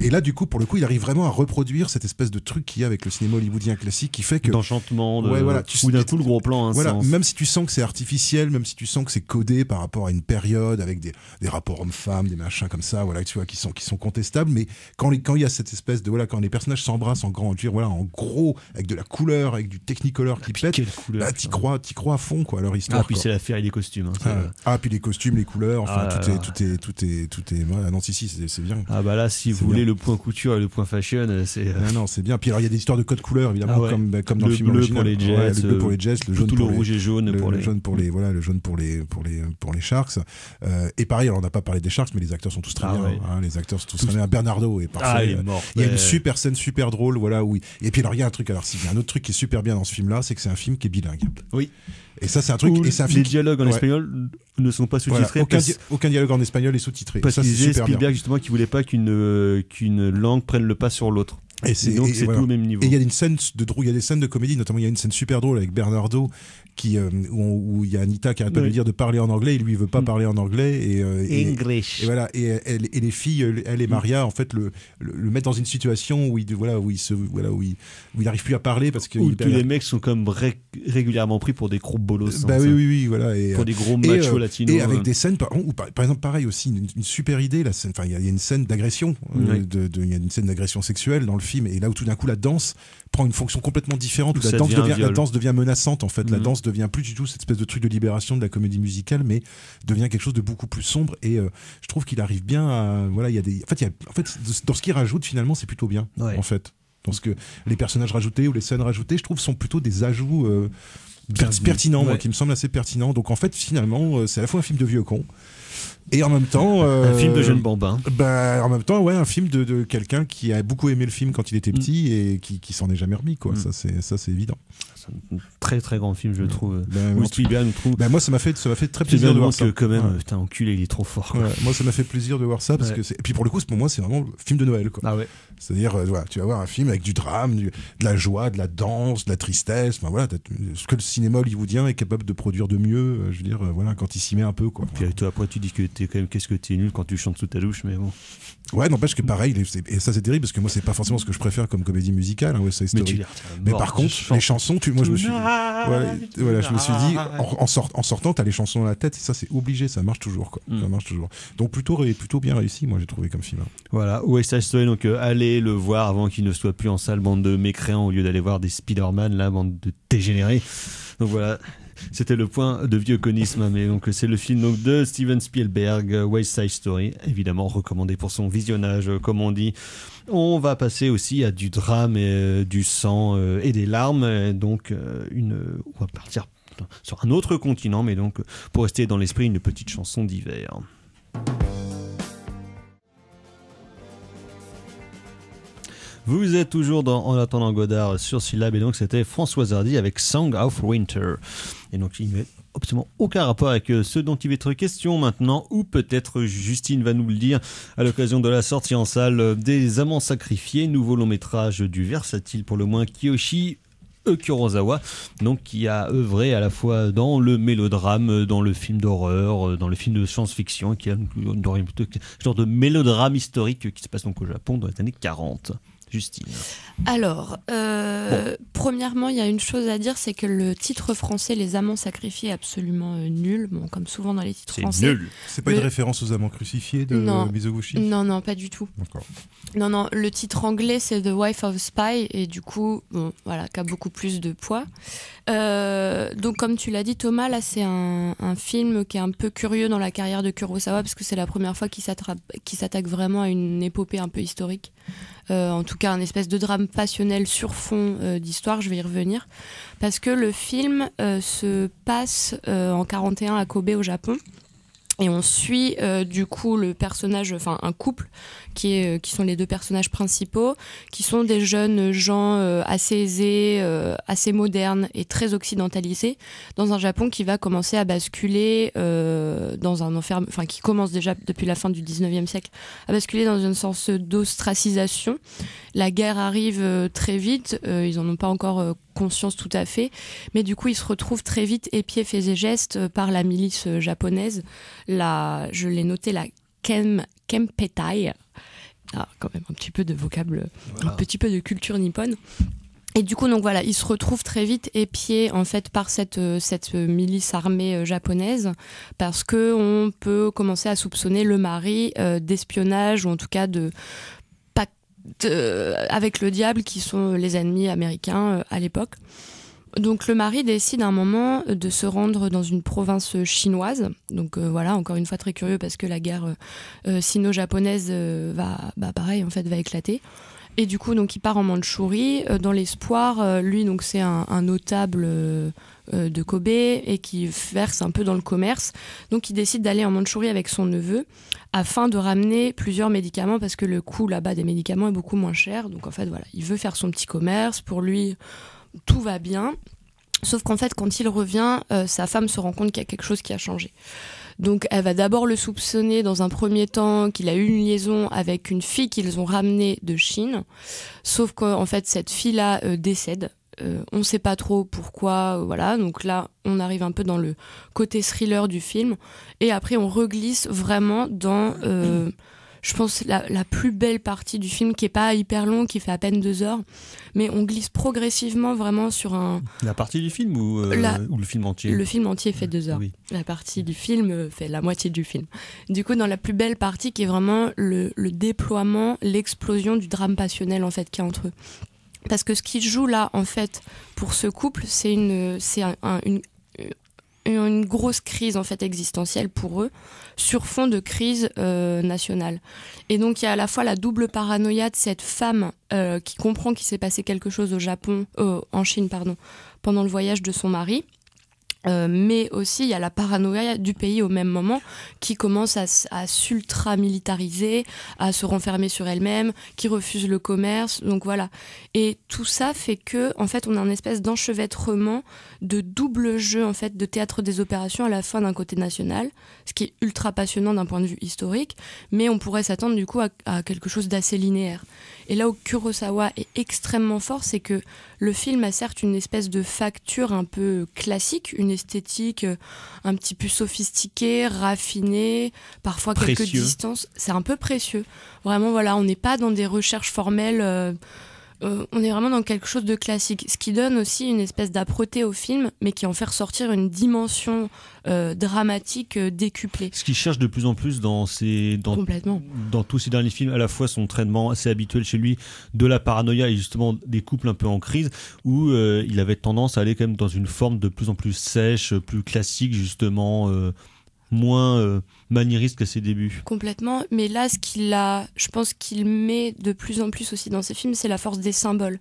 et là du coup pour le coup il arrive vraiment à reproduire cette espèce de truc qu'il y a avec le cinéma hollywoodien classique qui fait que d'enchantement ou d'un coup le gros plan voilà, même si tu sens que c'est artificiel, même si tu sens que c'est codé par rapport à une période avec des rapports hommes-femmes, des machins comme ça, voilà, tu vois, qui sont contestables, mais quand il y a cette espèce de voilà, quand les personnages s'embrassent en gros avec de la couleur, avec du Technicolor qui pète, là t'y crois à fond quoi, leur histoire. Puis c'est l'affaire et les costumes puis les costumes, les couleurs, enfin tout est voilà, non, si c'est bien. Ah bah là si vous voulez le point couture et le point fashion, c'est non, c'est bien. Puis alors il y a des histoires de code couleur évidemment comme dans le film original. Le bleu pour les Jets, le jaune pour le rouge et jaune pour les jaune pour les voilà, le jaune pour les Sharks. Et pareil, alors on n'a pas parlé des Sharks, mais les acteurs sont tous très bien. Les acteurs sont tous très bien. Bernardo est parfait. Il est mort. Il y a une super scène super drôle, voilà, oui. Et puis alors il y a un truc, alors s'il y a un autre truc qui est super bien dans ce film là, c'est que c'est un film qui est bilingue. Oui. Et ça c'est un truc, et c'est un film les dialogues en espagnol ne sont pas sous-titrés. Voilà, aucun dialogue en espagnol est sous-titré. Parce qu'il disait Spielberg justement qu'il voulait pas qu'une langue prenne le pas sur l'autre. Et c'est tout au même niveau. Et il y a des scènes de comédie, notamment il y a une scène super drôle avec Bernardo où il y a Anita qui arrête pas de lui dire de parler en anglais, et lui il veut pas parler en anglais English. Et voilà, et les filles, elle et Maria en fait le mettent dans une situation où il arrive plus à parler parce que tous les mecs sont comme régulièrement pris pour des gros bolos. Oui, voilà, et pour des gros machos latinos. Et avec des scènes par exemple pareil aussi une super idée, la scène, enfin il y a une scène d'agression, il y a une scène d'agression sexuelle dans le film, et là où tout d'un coup la danse prend une fonction complètement différente, où la danse devient menaçante en fait. La danse devient plus du tout cette espèce de truc de libération de la comédie musicale, mais devient quelque chose de beaucoup plus sombre, et je trouve qu'il arrive bien à voilà, dans ce qu'il rajoute finalement c'est plutôt bien en fait. Parce que les personnages rajoutés ou les scènes rajoutées, je trouve sont plutôt des ajouts pertinents, moi, qui me semblent assez pertinents. Donc en fait finalement c'est à la fois un film de vieux con et en même temps un film de jeune bambin. En même temps un film de quelqu'un qui a beaucoup aimé le film quand il était petit et qui s'en est jamais remis quoi. Ça c'est évident. C'est un très très grand film, je trouve. Moi ça m'a fait très plaisir de voir ça. Quand même, putain, enculé, il est trop fort. Moi ça m'a fait plaisir de voir ça parce que et puis pour le coup pour moi c'est vraiment le film de Noël quoi. C'est-à-dire tu vas voir un film avec du drame, de la joie, de la danse, de la tristesse, enfin voilà, ce que le cinéma hollywoodien est capable de produire de mieux, je veux dire voilà, quand il s'y met un peu quoi. Puis toi après tu dis que qu'est-ce que t'es nul quand tu chantes sous ta douche, mais bon. Ouais, n'empêche que pareil, et ça c'est terrible parce que moi c'est pas forcément ce que je préfère comme comédie musicale, West Side Story. Mais par contre, les chansons, moi je me suis dit, en sortant, t'as les chansons dans la tête, et ça c'est obligé, ça marche toujours quoi. Ça marche toujours. Donc plutôt bien réussi, moi j'ai trouvé comme film. Voilà, West Side Story, donc allez le voir avant qu'il ne soit plus en salle, bande de mécréants, au lieu d'aller voir des Spider-Man, là, bande de dégénérés. Donc voilà. C'était le point de vieux conisme, mais donc c'est le film donc, de Steven Spielberg, West Side Story, évidemment recommandé pour son visionnage, comme on dit. On va passer aussi à du drame, du sang et des larmes, donc on va partir sur un autre continent, mais donc pour rester dans l'esprit, une petite chanson d'hiver. Vous êtes toujours dans En attendant Godard sur Syllab, et donc c'était Françoise Hardy avec Song of Winter. Et donc il n'est absolument aucun rapport avec ce dont il va être question maintenant, ou peut-être Justine va nous le dire à l'occasion de la sortie en salle des Amants sacrifiés, nouveau long métrage du versatile pour le moins Kiyoshi Kurosawa, donc qui a œuvré à la fois dans le mélodrame, dans le film d'horreur, dans le film de science-fiction, qui a un genre de mélodrame historique qui se passe donc au Japon dans les années 40. Justine. Alors, premièrement, il y a une chose à dire, c'est que le titre français, Les Amants sacrifiés, est absolument nul. Bon, comme souvent dans les titres français. C'est nul. C'est pas une référence aux amants crucifiés de Mizoguchi ? Non, pas du tout. D'accord. Non, le titre anglais, c'est The Wife of Spy, et du coup, bon, voilà, qui a beaucoup plus de poids. Donc, comme tu l'as dit, Thomas, là, c'est un film qui est un peu curieux dans la carrière de Kurosawa, parce que c'est la première fois qu'il s'attaque vraiment à une épopée un peu historique. En tout cas un espèce de drame passionnel sur fond d'histoire, je vais y revenir, parce que le film se passe en 41 à Kobe au Japon, Et on suit du coup le personnage, enfin un couple qui sont les deux personnages principaux, qui sont des jeunes gens assez aisés, assez modernes et très occidentalisés, dans un Japon qui va commencer à basculer dans un enfermement, enfin qui commence déjà depuis la fin du 19e siècle à basculer dans une sorte d'ostracisation. La guerre arrive très vite, ils en ont pas encore conscience tout à fait, mais du coup ils se retrouvent très vite épiés faits et gestes par la milice japonaise, je l'ai noté, la Kempeitai. Ah, quand même un petit peu de vocable, un petit peu de culture nippone. Et du coup, donc voilà, ils se retrouvent très vite épiés en fait par cette milice armée japonaise, parce que on peut commencer à soupçonner le mari d'espionnage, ou en tout cas de pacte avec le diable, qui sont les ennemis américains à l'époque. Donc le mari décide à un moment de se rendre dans une province chinoise. Donc voilà, encore une fois très curieux, parce que la guerre sino-japonaise va éclater. Et du coup, donc il part en Mandchourie dans l'espoir. Lui, donc c'est un notable de Kobe et qui verse un peu dans le commerce. Donc il décide d'aller en Mandchourie avec son neveu afin de ramener plusieurs médicaments, parce que le coût là-bas des médicaments est beaucoup moins cher. Donc en fait voilà, il veut faire son petit commerce. Pour lui, tout va bien. Sauf qu'en fait, quand il revient, sa femme se rend compte qu'il y a quelque chose qui a changé. Donc elle va d'abord le soupçonner dans un premier temps qu'il a eu une liaison avec une fille qu'ils ont ramenée de Chine. Sauf qu'en fait, cette fille-là décède. On ne sait pas trop pourquoi, voilà. Donc là, on arrive un peu dans le côté thriller du film. Et après, on reglisse vraiment dans... je pense la plus belle partie du film, qui est pas hyper long, qui fait à peine 2 heures, mais on glisse progressivement vraiment sur un... La partie du film ou le film entier? Le film entier fait 2 heures. Oui. La partie du film fait la moitié du film. Du coup, dans la plus belle partie, qui est vraiment le déploiement, l'explosion du drame passionnel en fait qu'il y a entre eux. Parce que ce qui joue là, en fait, pour ce couple, c'est une grosse crise en fait existentielle pour eux, sur fond de crise nationale. Et donc il y a à la fois la double paranoïa de cette femme qui comprend qu'il s'est passé quelque chose en Chine, pendant le voyage de son mari. Mais aussi il y a la paranoïa du pays au même moment, qui commence à s'ultra-militariser, à se renfermer sur elle-même, qui refuse le commerce, donc voilà. Et tout ça fait que, en fait, on a un espèce d'enchevêtrement de double jeu, en fait, de théâtre des opérations à la fois d'un côté national, ce qui est ultra passionnant d'un point de vue historique, mais on pourrait s'attendre du coup à quelque chose d'assez linéaire. Et là où Kurosawa est extrêmement fort, c'est que le film a certes une espèce de facture un peu classique, une esthétique un petit peu sophistiquée, raffinée, parfois précieux. Quelques distances. C'est un peu précieux. Vraiment, voilà, on n'est pas dans des recherches formelles. On est vraiment dans quelque chose de classique, ce qui donne aussi une espèce d'âpreté au film, mais qui en fait ressortir une dimension dramatique décuplée. Ce qu'il cherche de plus en plus dans tous ces derniers films, à la fois son traitement assez habituel chez lui de la paranoïa et justement des couples un peu en crise, où il avait tendance à aller quand même dans une forme de plus en plus sèche, plus classique justement, moins maniériste qu'à ses débuts. Complètement, mais là, je pense qu'il met de plus en plus aussi dans ses films, c'est la force des symboles.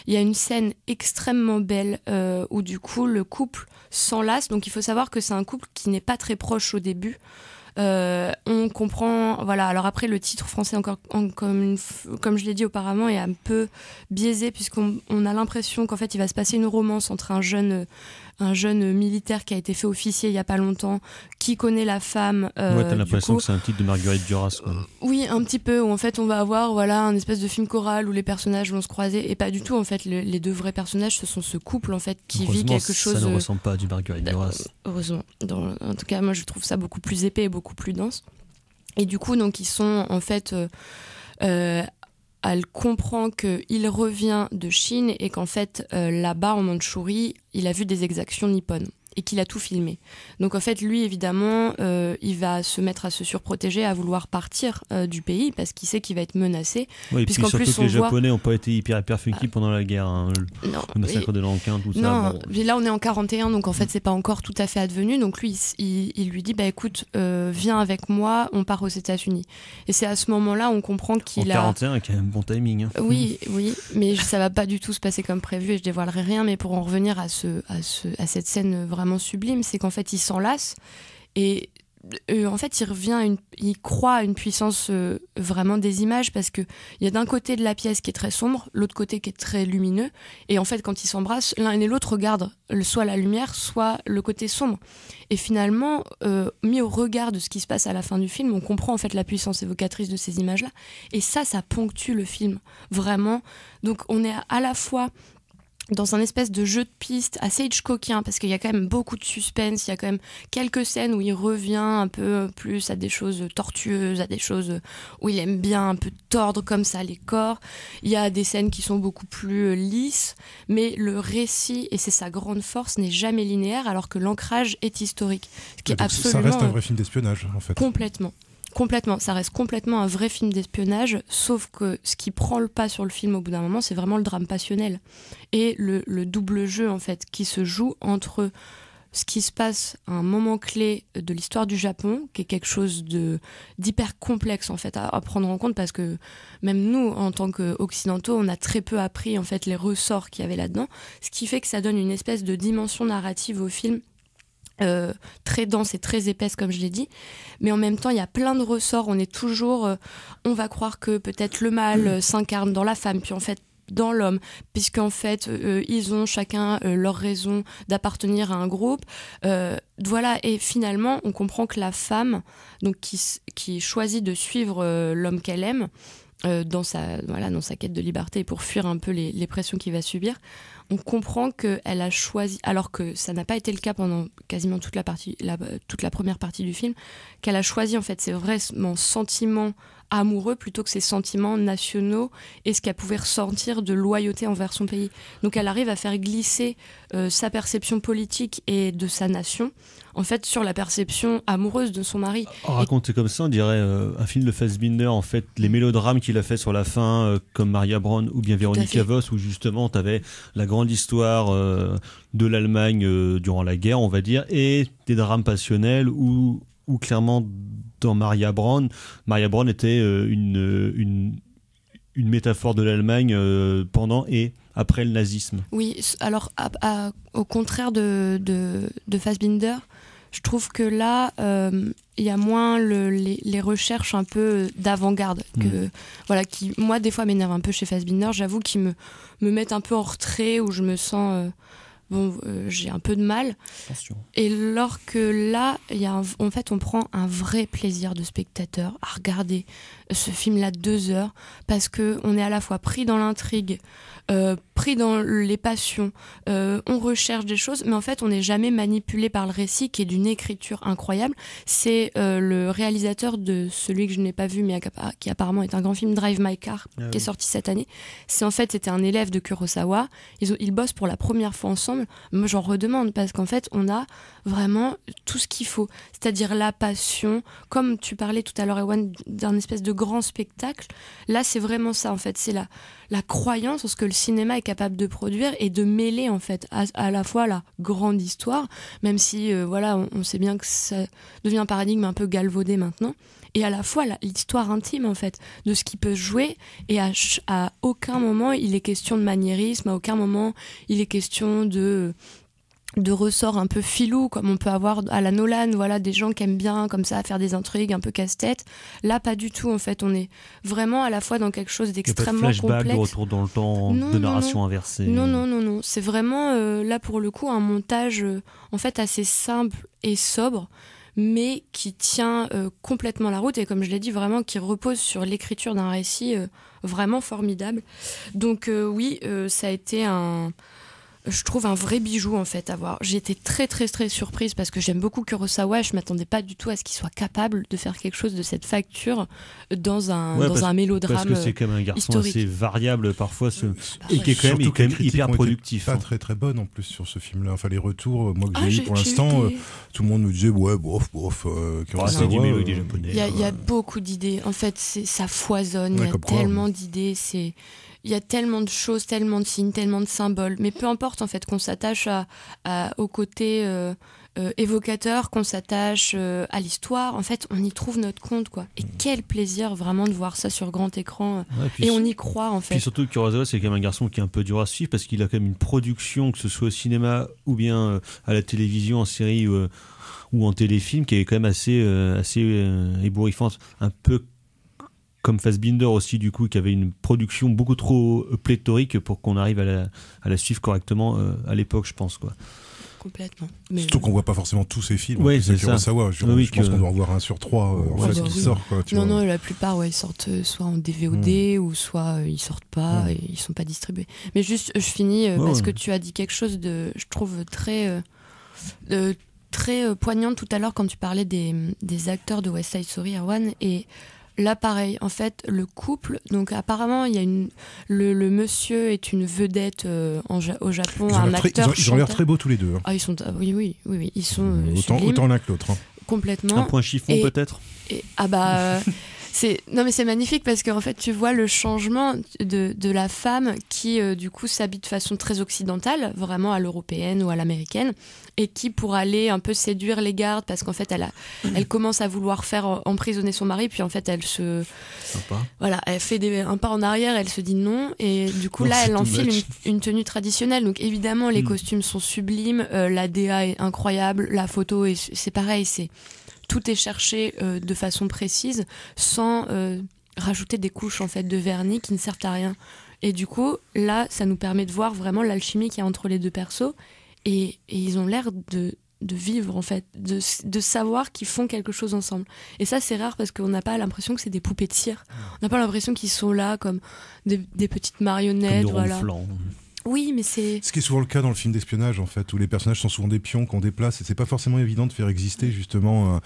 Il y a une scène extrêmement belle où du coup le couple s'enlace, donc il faut savoir que c'est un couple qui n'est pas très proche au début. On comprend, voilà. Alors après, le titre français, comme je l'ai dit auparavant, est un peu biaisé, puisqu'on a l'impression qu'en fait il va se passer une romance entre un jeune militaire qui a été fait officier il y a pas longtemps, qui connaît la femme. Ouais, t'as l'impression que c'est un titre de Marguerite Duras, quoi. Oui, un petit peu, où en fait on va avoir un espèce de film choral où les personnages vont se croiser, et pas du tout, en fait. Les deux vrais personnages, ce sont ce couple en fait qui vit quelque chose. Ça ne ressemble pas à du Marguerite Duras. Heureusement. En tout cas, moi je trouve ça beaucoup plus épais et beaucoup plus dense. Et du coup, donc ils sont en fait. Elle comprend qu'il revient de Chine et qu'en fait, là-bas, en Mandchourie, il a vu des exactions nippones et qu'il a tout filmé. Donc en fait, lui, évidemment, il va se mettre à se surprotéger, à vouloir partir du pays, parce qu'il sait qu'il va être menacé. Oui, et puis surtout que les Japonais n'ont pas été hyper funky pendant la guerre. Hein, le massacre de Nankin, tout ça. Non, mais là, on est en 41, donc en fait, c'est pas encore tout à fait advenu. Donc lui, il lui dit, écoute, viens avec moi, on part aux États-Unis. Et c'est à ce moment-là, on comprend qu'il a... En 41, il y a quand même bon timing. Hein. Oui, mais ça va pas du tout se passer comme prévu, et je dévoilerai rien. Mais pour en revenir à cette scène vraiment sublime, c'est qu'en fait il s'enlace, et en fait, il croit à une puissance vraiment des images, parce que il y a d'un côté de la pièce qui est très sombre, l'autre côté qui est très lumineux, et en fait, quand ils s'embrassent, l'un et l'autre regardent soit la lumière, soit le côté sombre. Et finalement, mis au regard de ce qui se passe à la fin du film, on comprend en fait la puissance évocatrice de ces images-là, et ça ponctue le film, vraiment. Donc, on est à la fois dans un espèce de jeu de piste assez Hitchcockien, parce qu'il y a quand même beaucoup de suspense, il y a quand même quelques scènes où il revient un peu plus à des choses tortueuses, à des choses où il aime bien un peu tordre comme ça les corps. Il y a des scènes qui sont beaucoup plus lisses, mais le récit, et c'est sa grande force, n'est jamais linéaire, alors que l'ancrage est historique. Ce qui est absolument... Ça reste un vrai film d'espionnage, en fait. Complètement, ça reste complètement un vrai film d'espionnage, sauf que ce qui prend le pas sur le film au bout d'un moment, c'est vraiment le drame passionnel. Et le double jeu, en fait, qui se joue entre ce qui se passe à un moment clé de l'histoire du Japon, qui est quelque chose d'hyper complexe, en fait, à prendre en compte, parce que même nous, en tant qu'occidentaux, on a très peu appris, en fait, les ressorts qu'il y avait là-dedans, ce qui fait que ça donne une espèce de dimension narrative au film très dense et très épaisse, comme je l'ai dit, mais en même temps il y a plein de ressorts. On est toujours on va croire que peut-être le mal s'incarne dans la femme, puis en fait dans l'homme, puisqu'en fait ils ont chacun leur raison d'appartenir à un groupe, voilà. Et finalement on comprend que la femme, donc qui choisit de suivre l'homme qu'elle aime dans sa quête de liberté, pour fuir un peu les pressions qu'il va subir, on comprend qu'elle a choisi, alors que ça n'a pas été le cas pendant quasiment toute la première partie du film, qu'elle a choisi en fait ses vrais sentiments amoureux plutôt que ses sentiments nationaux et ce qu'elle pouvait ressentir de loyauté envers son pays. Donc elle arrive à faire glisser sa perception politique et de sa nation en fait sur la perception amoureuse de son mari. Raconté comme ça, on dirait un film de Fassbinder, en fait, les mélodrames qu'il a fait sur la fin, comme Maria Brown ou bien Véronica Voss, où justement tu avais la grande histoire de l'Allemagne durant la guerre, on va dire, et des drames passionnels où clairement dans Maria Brown était une métaphore de l'Allemagne pendant et après le nazisme. Oui, alors au contraire de Fassbinder, je trouve que là il y a moins les recherches un peu d'avant-garde voilà, qui moi des fois m'énervent un peu chez Fassbinder, j'avoue, qui me mettent un peu en retrait, où je me sens j'ai un peu de mal. Attention. Et alors que là, en fait, on prend un vrai plaisir de spectateur à regarder ce film-là 2 heures, parce qu'on est à la fois pris dans l'intrigue, pris dans les passions, on recherche des choses, mais en fait, on n'est jamais manipulé par le récit, qui est d'une écriture incroyable. C'est le réalisateur de celui que je n'ai pas vu, mais qui apparemment est un grand film, Drive My Car, qui est sorti cette année. C'était un élève de Kurosawa. Ils bossent pour la première fois ensemble. Moi, j'en redemande, parce qu'en fait, on a vraiment tout ce qu'il faut. C'est-à-dire la passion, comme tu parlais tout à l'heure, Ewan, d'un espèce de grand spectacle. Là, c'est vraiment ça, en fait. C'est la croyance en ce que le cinéma est capable de produire et de mêler, en fait, à la fois la grande histoire, même si, on sait bien que ça devient un paradigme un peu galvaudé maintenant, et à la fois l'histoire intime, en fait, de ce qui peut se jouer, et à aucun moment il est question de maniérisme, à aucun moment il est question de ressorts un peu filous, comme on peut avoir à la Nolan, voilà, des gens qui aiment bien comme ça faire des intrigues un peu casse-tête. Là, pas du tout, en fait. On est vraiment à la fois dans quelque chose d'extrêmement complexe. Il n'y a pas de flashback, de retour dans le temps, de narration inversée. Non. C'est vraiment, là, pour le coup, un montage en fait assez simple et sobre, mais qui tient complètement la route, et comme je l'ai dit, vraiment qui repose sur l'écriture d'un récit vraiment formidable. Donc oui, ça a été je trouve un vrai bijou, en fait, à voir. J'ai été très très très surprise, parce que j'aime beaucoup Kurosawa, je m'attendais pas du tout à ce qu'il soit capable de faire quelque chose de cette facture dans un mélodrame historique. Parce que c'est quand même un garçon assez variable parfois, et qui est quand même hyper productif. Pas très très bonne en plus sur ce film-là. Enfin, les retours, moi que j'ai eu pour l'instant, tout le monde me disait bof. C'est du mélodie japonais. Il y a beaucoup d'idées. En fait, ça foisonne. Il y a tellement d'idées. Il y a tellement de choses, tellement de signes, tellement de symboles. Mais peu importe, en fait, qu'on s'attache au côté évocateur, qu'on s'attache à l'histoire. En fait, on y trouve notre compte, quoi. Et quel plaisir vraiment de voir ça sur grand écran. Et on y croit, en fait. Puis surtout, Kurosawa, c'est quand même un garçon qui est un peu dur à suivre parce qu'il a quand même une production, que ce soit au cinéma ou bien à la télévision, en série ou en téléfilm, qui est quand même assez ébouriffante. Un peu comme Fassbinder aussi, du coup, qui avait une production beaucoup trop pléthorique pour qu'on arrive à la suivre correctement à l'époque, je pense, quoi. Complètement. Surtout qu'on voit pas forcément tous ces films. Oui, c'est ça. Kurosawa. Je pense qu'on doit en voir 1 sur 3 qui sort. Quoi, non, la plupart, ils sortent soit en DVOD ou soit ils sortent pas et ils sont pas distribués. Mais juste, je finis parce que tu as dit quelque chose de, je trouve, très poignant tout à l'heure quand tu parlais des acteurs de West Side Story, Erwan, et là, pareil, en fait, le couple, donc apparemment, il y a le monsieur est une vedette au Japon, un acteur. Ils ont l'air très beaux tous les deux. Hein. Ah, ils sont, oui, ils sont autant l'un que l'autre. Hein. Complètement. Un point chiffon peut-être. Non mais c'est magnifique parce qu'en fait tu vois le changement de la femme qui du coup s'habille de façon très occidentale, vraiment à l'européenne ou à l'américaine, et qui pour aller un peu séduire les gardes parce qu'en fait elle commence à vouloir faire emprisonner son mari, puis en fait elle fait un pas en arrière, elle se dit non, et du coup là elle enfile une tenue traditionnelle, donc évidemment les costumes sont sublimes, la DA est incroyable, la photo c'est pareil, tout est cherché de façon précise, sans rajouter des couches en fait de vernis qui ne servent à rien. Et du coup, là, ça nous permet de voir vraiment l'alchimie qu'il y a entre les deux persos. Et ils ont l'air de vivre, en fait, de savoir qu'ils font quelque chose ensemble. Et ça, c'est rare parce qu'on n'a pas l'impression que c'est des poupées de cire. On n'a pas l'impression qu'ils sont là comme des petites marionnettes. Comme voilà. Oui, mais c'est... Ce qui est souvent le cas dans le film d'espionnage, en fait, où les personnages sont souvent des pions qu'on déplace, et c'est pas forcément évident de faire exister, justement...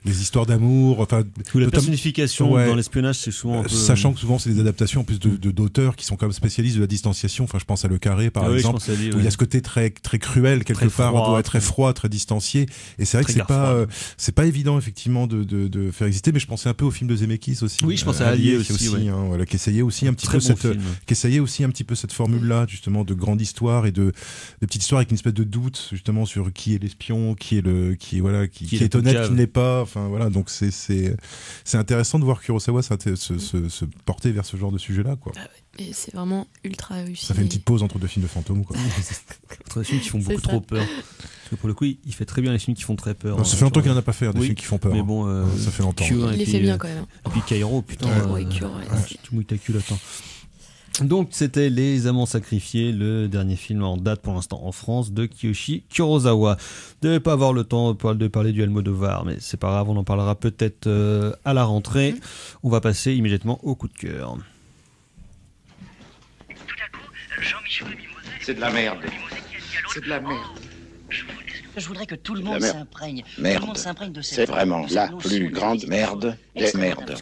les histoires d'amour, enfin la personnification dans l'espionnage, c'est souvent un peu... sachant que souvent c'est des adaptations en plus d'auteurs qui sont quand même spécialistes de la distanciation. Enfin, je pense à Le Carré par exemple, où il y a ce côté très très cruel quelque part, très froid, très distancié. Et c'est vrai que c'est pas évident effectivement de faire exister. Mais je pensais un peu au film de Zemeckis aussi. Oui, je pensais à Allier aussi, qui essayait aussi un petit peu cette formule-là justement de grande histoire et de petites histoires avec une espèce de doute justement sur qui est l'espion, qui est honnête, qui ne l'est pas. Enfin, voilà, donc c'est intéressant de voir Kurosawa se porter vers ce genre de sujet-là, quoi. Et c'est vraiment ultra réussi. Ça fait une petite pause entre deux films de fantômes, quoi. Entre des films qui font beaucoup trop peur. Parce que pour le coup, il fait très bien les films qui font très peur. Non, ça fait longtemps qu'il n'en a pas fait, des films qui font peur. Mais bon, ça fait longtemps. Il les fait bien quand même. Et puis Kairo, putain. Tu mouilles ta culotte. Donc c'était Les Amants Sacrifiés, le dernier film en date pour l'instant en France de Kiyoshi Kurosawa. Je ne devais pas avoir le temps de parler du Almodovar, mais c'est pas grave, on en parlera peut-être à la rentrée. On va passer immédiatement au coup de cœur. C'est de la merde. C'est de la merde. Je voudrais que tout le monde s'imprègne. Merde. Tout le monde s'imprègne de cette... C'est vraiment la plus grande merde des merdes.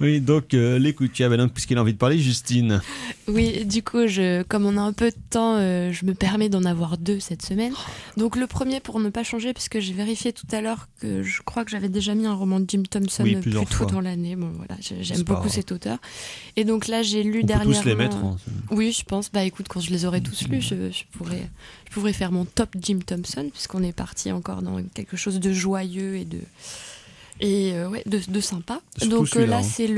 Oui, donc les coups de cœur, puisqu'il a envie de parler, Justine. Oui, du coup, comme on a un peu de temps, je me permets d'en avoir 2 cette semaine. Donc le premier, pour ne pas changer, puisque j'ai vérifié tout à l'heure que je crois que j'avais déjà mis un roman de Jim Thompson plus tôt dans l'année. Bon, voilà, j'aime beaucoup cet auteur. Et donc là, j'ai lu dernièrement... On peut tous les mettre. Oui, je pense. Bah écoute, quand je les aurai tous lus, je pourrais faire mon top Jim Thompson, puisqu'on est parti encore dans quelque chose de joyeux et de sympa. Donc là c'est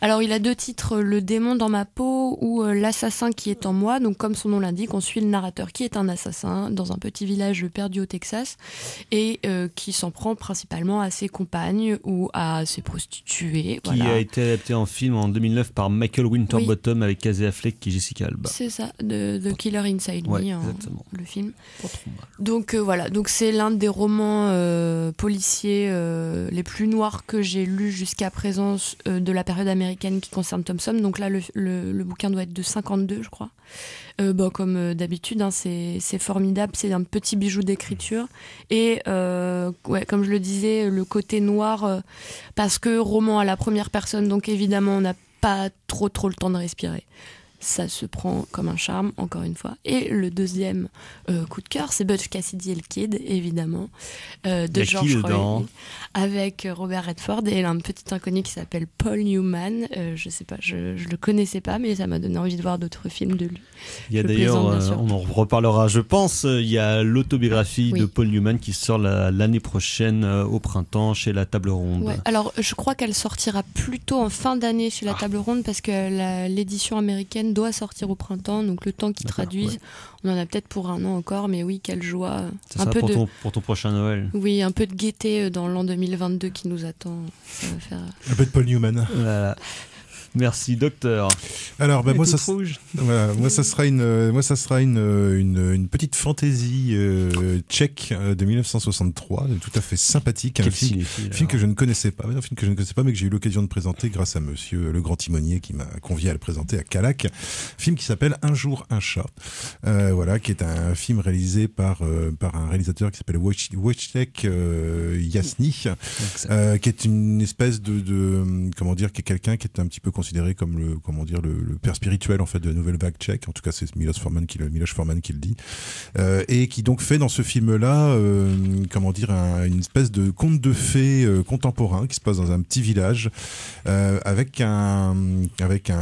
alors il a 2 titres, Le démon dans ma peau ou L'assassin qui est en moi. Donc comme son nom l'indique, on suit le narrateur qui est un assassin dans un petit village perdu au Texas et qui s'en prend principalement à ses compagnes ou à ses prostituées. Qui a été adapté en film en 2009 par Michael Winterbottom avec Casey Affleck qui est Jessica Alba. C'est ça, de Killer Inside Me, le film. Donc voilà, donc c'est l'un des romans policiers les plus noirs que j'ai lus jusqu'à présent de la période américaine qui concerne Thompson. Donc là, le bouquin doit être de 52, je crois. Comme d'habitude, c'est formidable. C'est un petit bijou d'écriture. Et comme je le disais, le côté noir, parce que roman à la première personne, donc évidemment, on n'a pas trop le temps de respirer. ça se prend comme un charme, encore une fois. Et le deuxième coup de cœur, c'est Butch Cassidy et le Kid, évidemment, de George Roy, avec Robert Redford et un petit inconnu qui s'appelle Paul Newman. Je sais pas, je le connaissais pas, mais ça m'a donné envie de voir d'autres films de lui. Il y a d'ailleurs, on en reparlera, je pense, il y a l'autobiographie de Paul Newman qui sort l'année prochaine au printemps chez La Table Ronde. Ouais. Alors, je crois qu'elle sortira plutôt en fin d'année chez La Table Ronde parce que l'édition américaine doit sortir au printemps, donc le temps qu'ils traduisent, on en a peut-être pour un an encore, mais oui, quelle joie. Ça sera pour ton prochain Noël. Oui, un peu de gaieté dans l'an 2022 qui nous attend. Ça va faire... Un peu de Paul Newman. Voilà. Merci, docteur. Alors, moi, ça sera une petite fantaisie tchèque de 1963, tout à fait sympathique, un film que je ne connaissais pas, mais que j'ai eu l'occasion de présenter grâce à Monsieur le Grand Timonier qui m'a convié à le présenter à Calac. Film qui s'appelle Un jour un chat, qui est un film réalisé par un réalisateur qui s'appelle Wojciech Jasny, qui est une espèce de comment dire, qui est quelqu'un qui est un petit peu considéré comme le père spirituel en fait de la nouvelle vague tchèque. En tout cas, c'est Miloš Forman qui le dit, et qui donc fait dans ce film-là, une espèce de conte de fées contemporain qui se passe dans un petit village avec un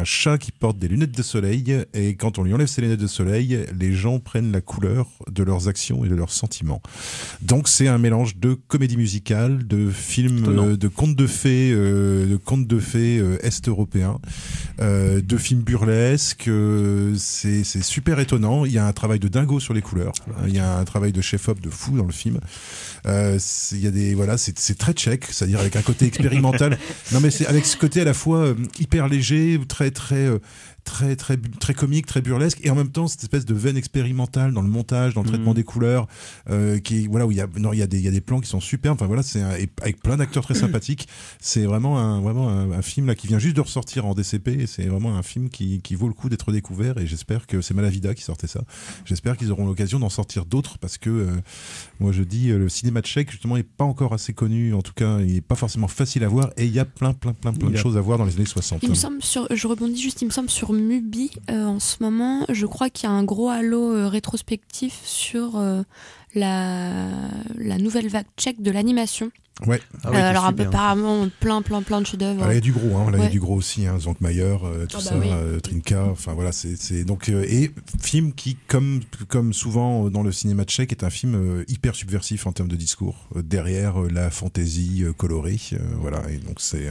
chat qui porte des lunettes de soleil, et quand on lui enlève ses lunettes de soleil, les gens prennent la couleur de leurs actions et de leurs sentiments. Donc c'est un mélange de comédie musicale, de films, de contes de fées, est-européens, de films burlesques. C'est super étonnant. Il y a un travail de dingo sur les couleurs. Il y a un travail de chef-op de fou dans le film. Il y a c'est très tchèque, c'est-à-dire avec un côté expérimental. Non, mais c'est avec ce côté à la fois hyper léger, très comique, très burlesque, et en même temps cette espèce de veine expérimentale dans le montage, dans le traitement des couleurs, où il y a des plans qui sont superbes. Enfin voilà, avec plein d'acteurs très sympathiques. C'est vraiment un film là qui vient juste de ressortir en DCP, et c'est vraiment un film qui vaut le coup d'être découvert, et j'espère que c'est Malavida qui sortait ça. J'espère qu'ils auront l'occasion d'en sortir d'autres, parce que moi je dis, le cinéma tchèque justement est pas encore assez connu, en tout cas il est pas forcément facile à voir, et il y a plein de choses à voir dans les années 60. Il me semble je rebondis juste, il me semble sur Mubi en ce moment, je crois qu'il y a un gros halo rétrospectif sur la nouvelle vague tchèque de l'animation. Ouais. Alors apparemment plein de chefs-d'œuvre. Il y a du gros, il y a du gros aussi, Zonkmayer, tout ça, Trinka. Enfin voilà, c'est donc et film qui, comme souvent dans le cinéma tchèque, est un film hyper subversif en termes de discours, derrière la fantaisie colorée, voilà. Et donc c'est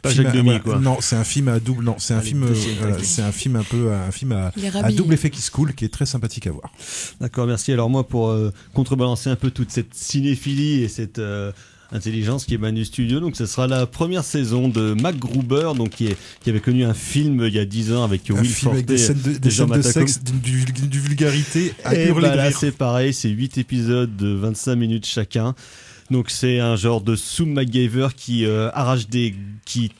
pas Jacques Demy, quoi. Non, c'est un film à double. Non, c'est un film. C'est un film à double effet qui se coule, qui est très sympathique à voir. D'accord, merci. Alors moi, pour contrebalancer un peu toute cette cinéphilie et cette intelligence qui émane du studio, donc ce sera la première saison de MacGruber, donc qui avait connu un film il y a 10 ans avec Will Forte, avec des scènes de sexe, du vulgarité à hurler de là rire. C'est pareil, c'est 8 épisodes de 25 minutes chacun. Donc c'est un genre de Sue MacGyver qui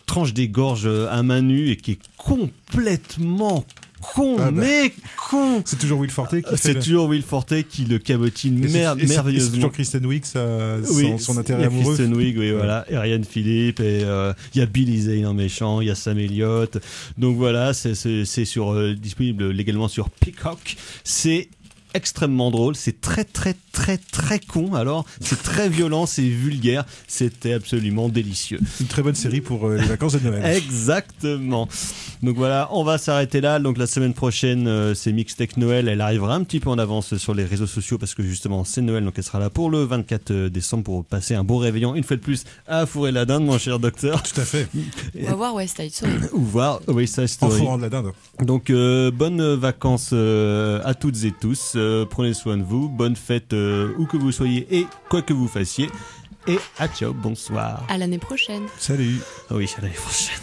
tranche des gorges à main nue et qui est complètement con. C'est toujours Will Forte qui le cabotine merveilleusement. C'est toujours Kristen Wiig, son intérêt amoureux. Kristen Wiig, oui, voilà. Et Ryan Phillippe, et il y a Billy Zane en méchant, il y a Sam Elliott. Donc voilà, c'est disponible légalement sur Peacock. C'est extrêmement drôle, c'est très con, alors c'est très violent, c'est vulgaire, c'était absolument délicieux. Une très bonne série pour les vacances de Noël. Exactement. Donc voilà, on va s'arrêter là. Donc la semaine prochaine, c'est Mixtech Noël, elle arrivera un petit peu en avance sur les réseaux sociaux parce que justement c'est Noël, donc elle sera là pour le 24 décembre pour passer un beau réveillon, une fois de plus, à fourrer la dinde, mon cher docteur. Tout à fait. On va voir West Side Story. Ou voir West Side Story. En fourrant de la dinde. Donc bonnes vacances à toutes et tous. Prenez soin de vous, bonne fête où que vous soyez et quoi que vous fassiez, et à ciao, bonsoir. À l'année prochaine. Salut. Oui, à l'année prochaine.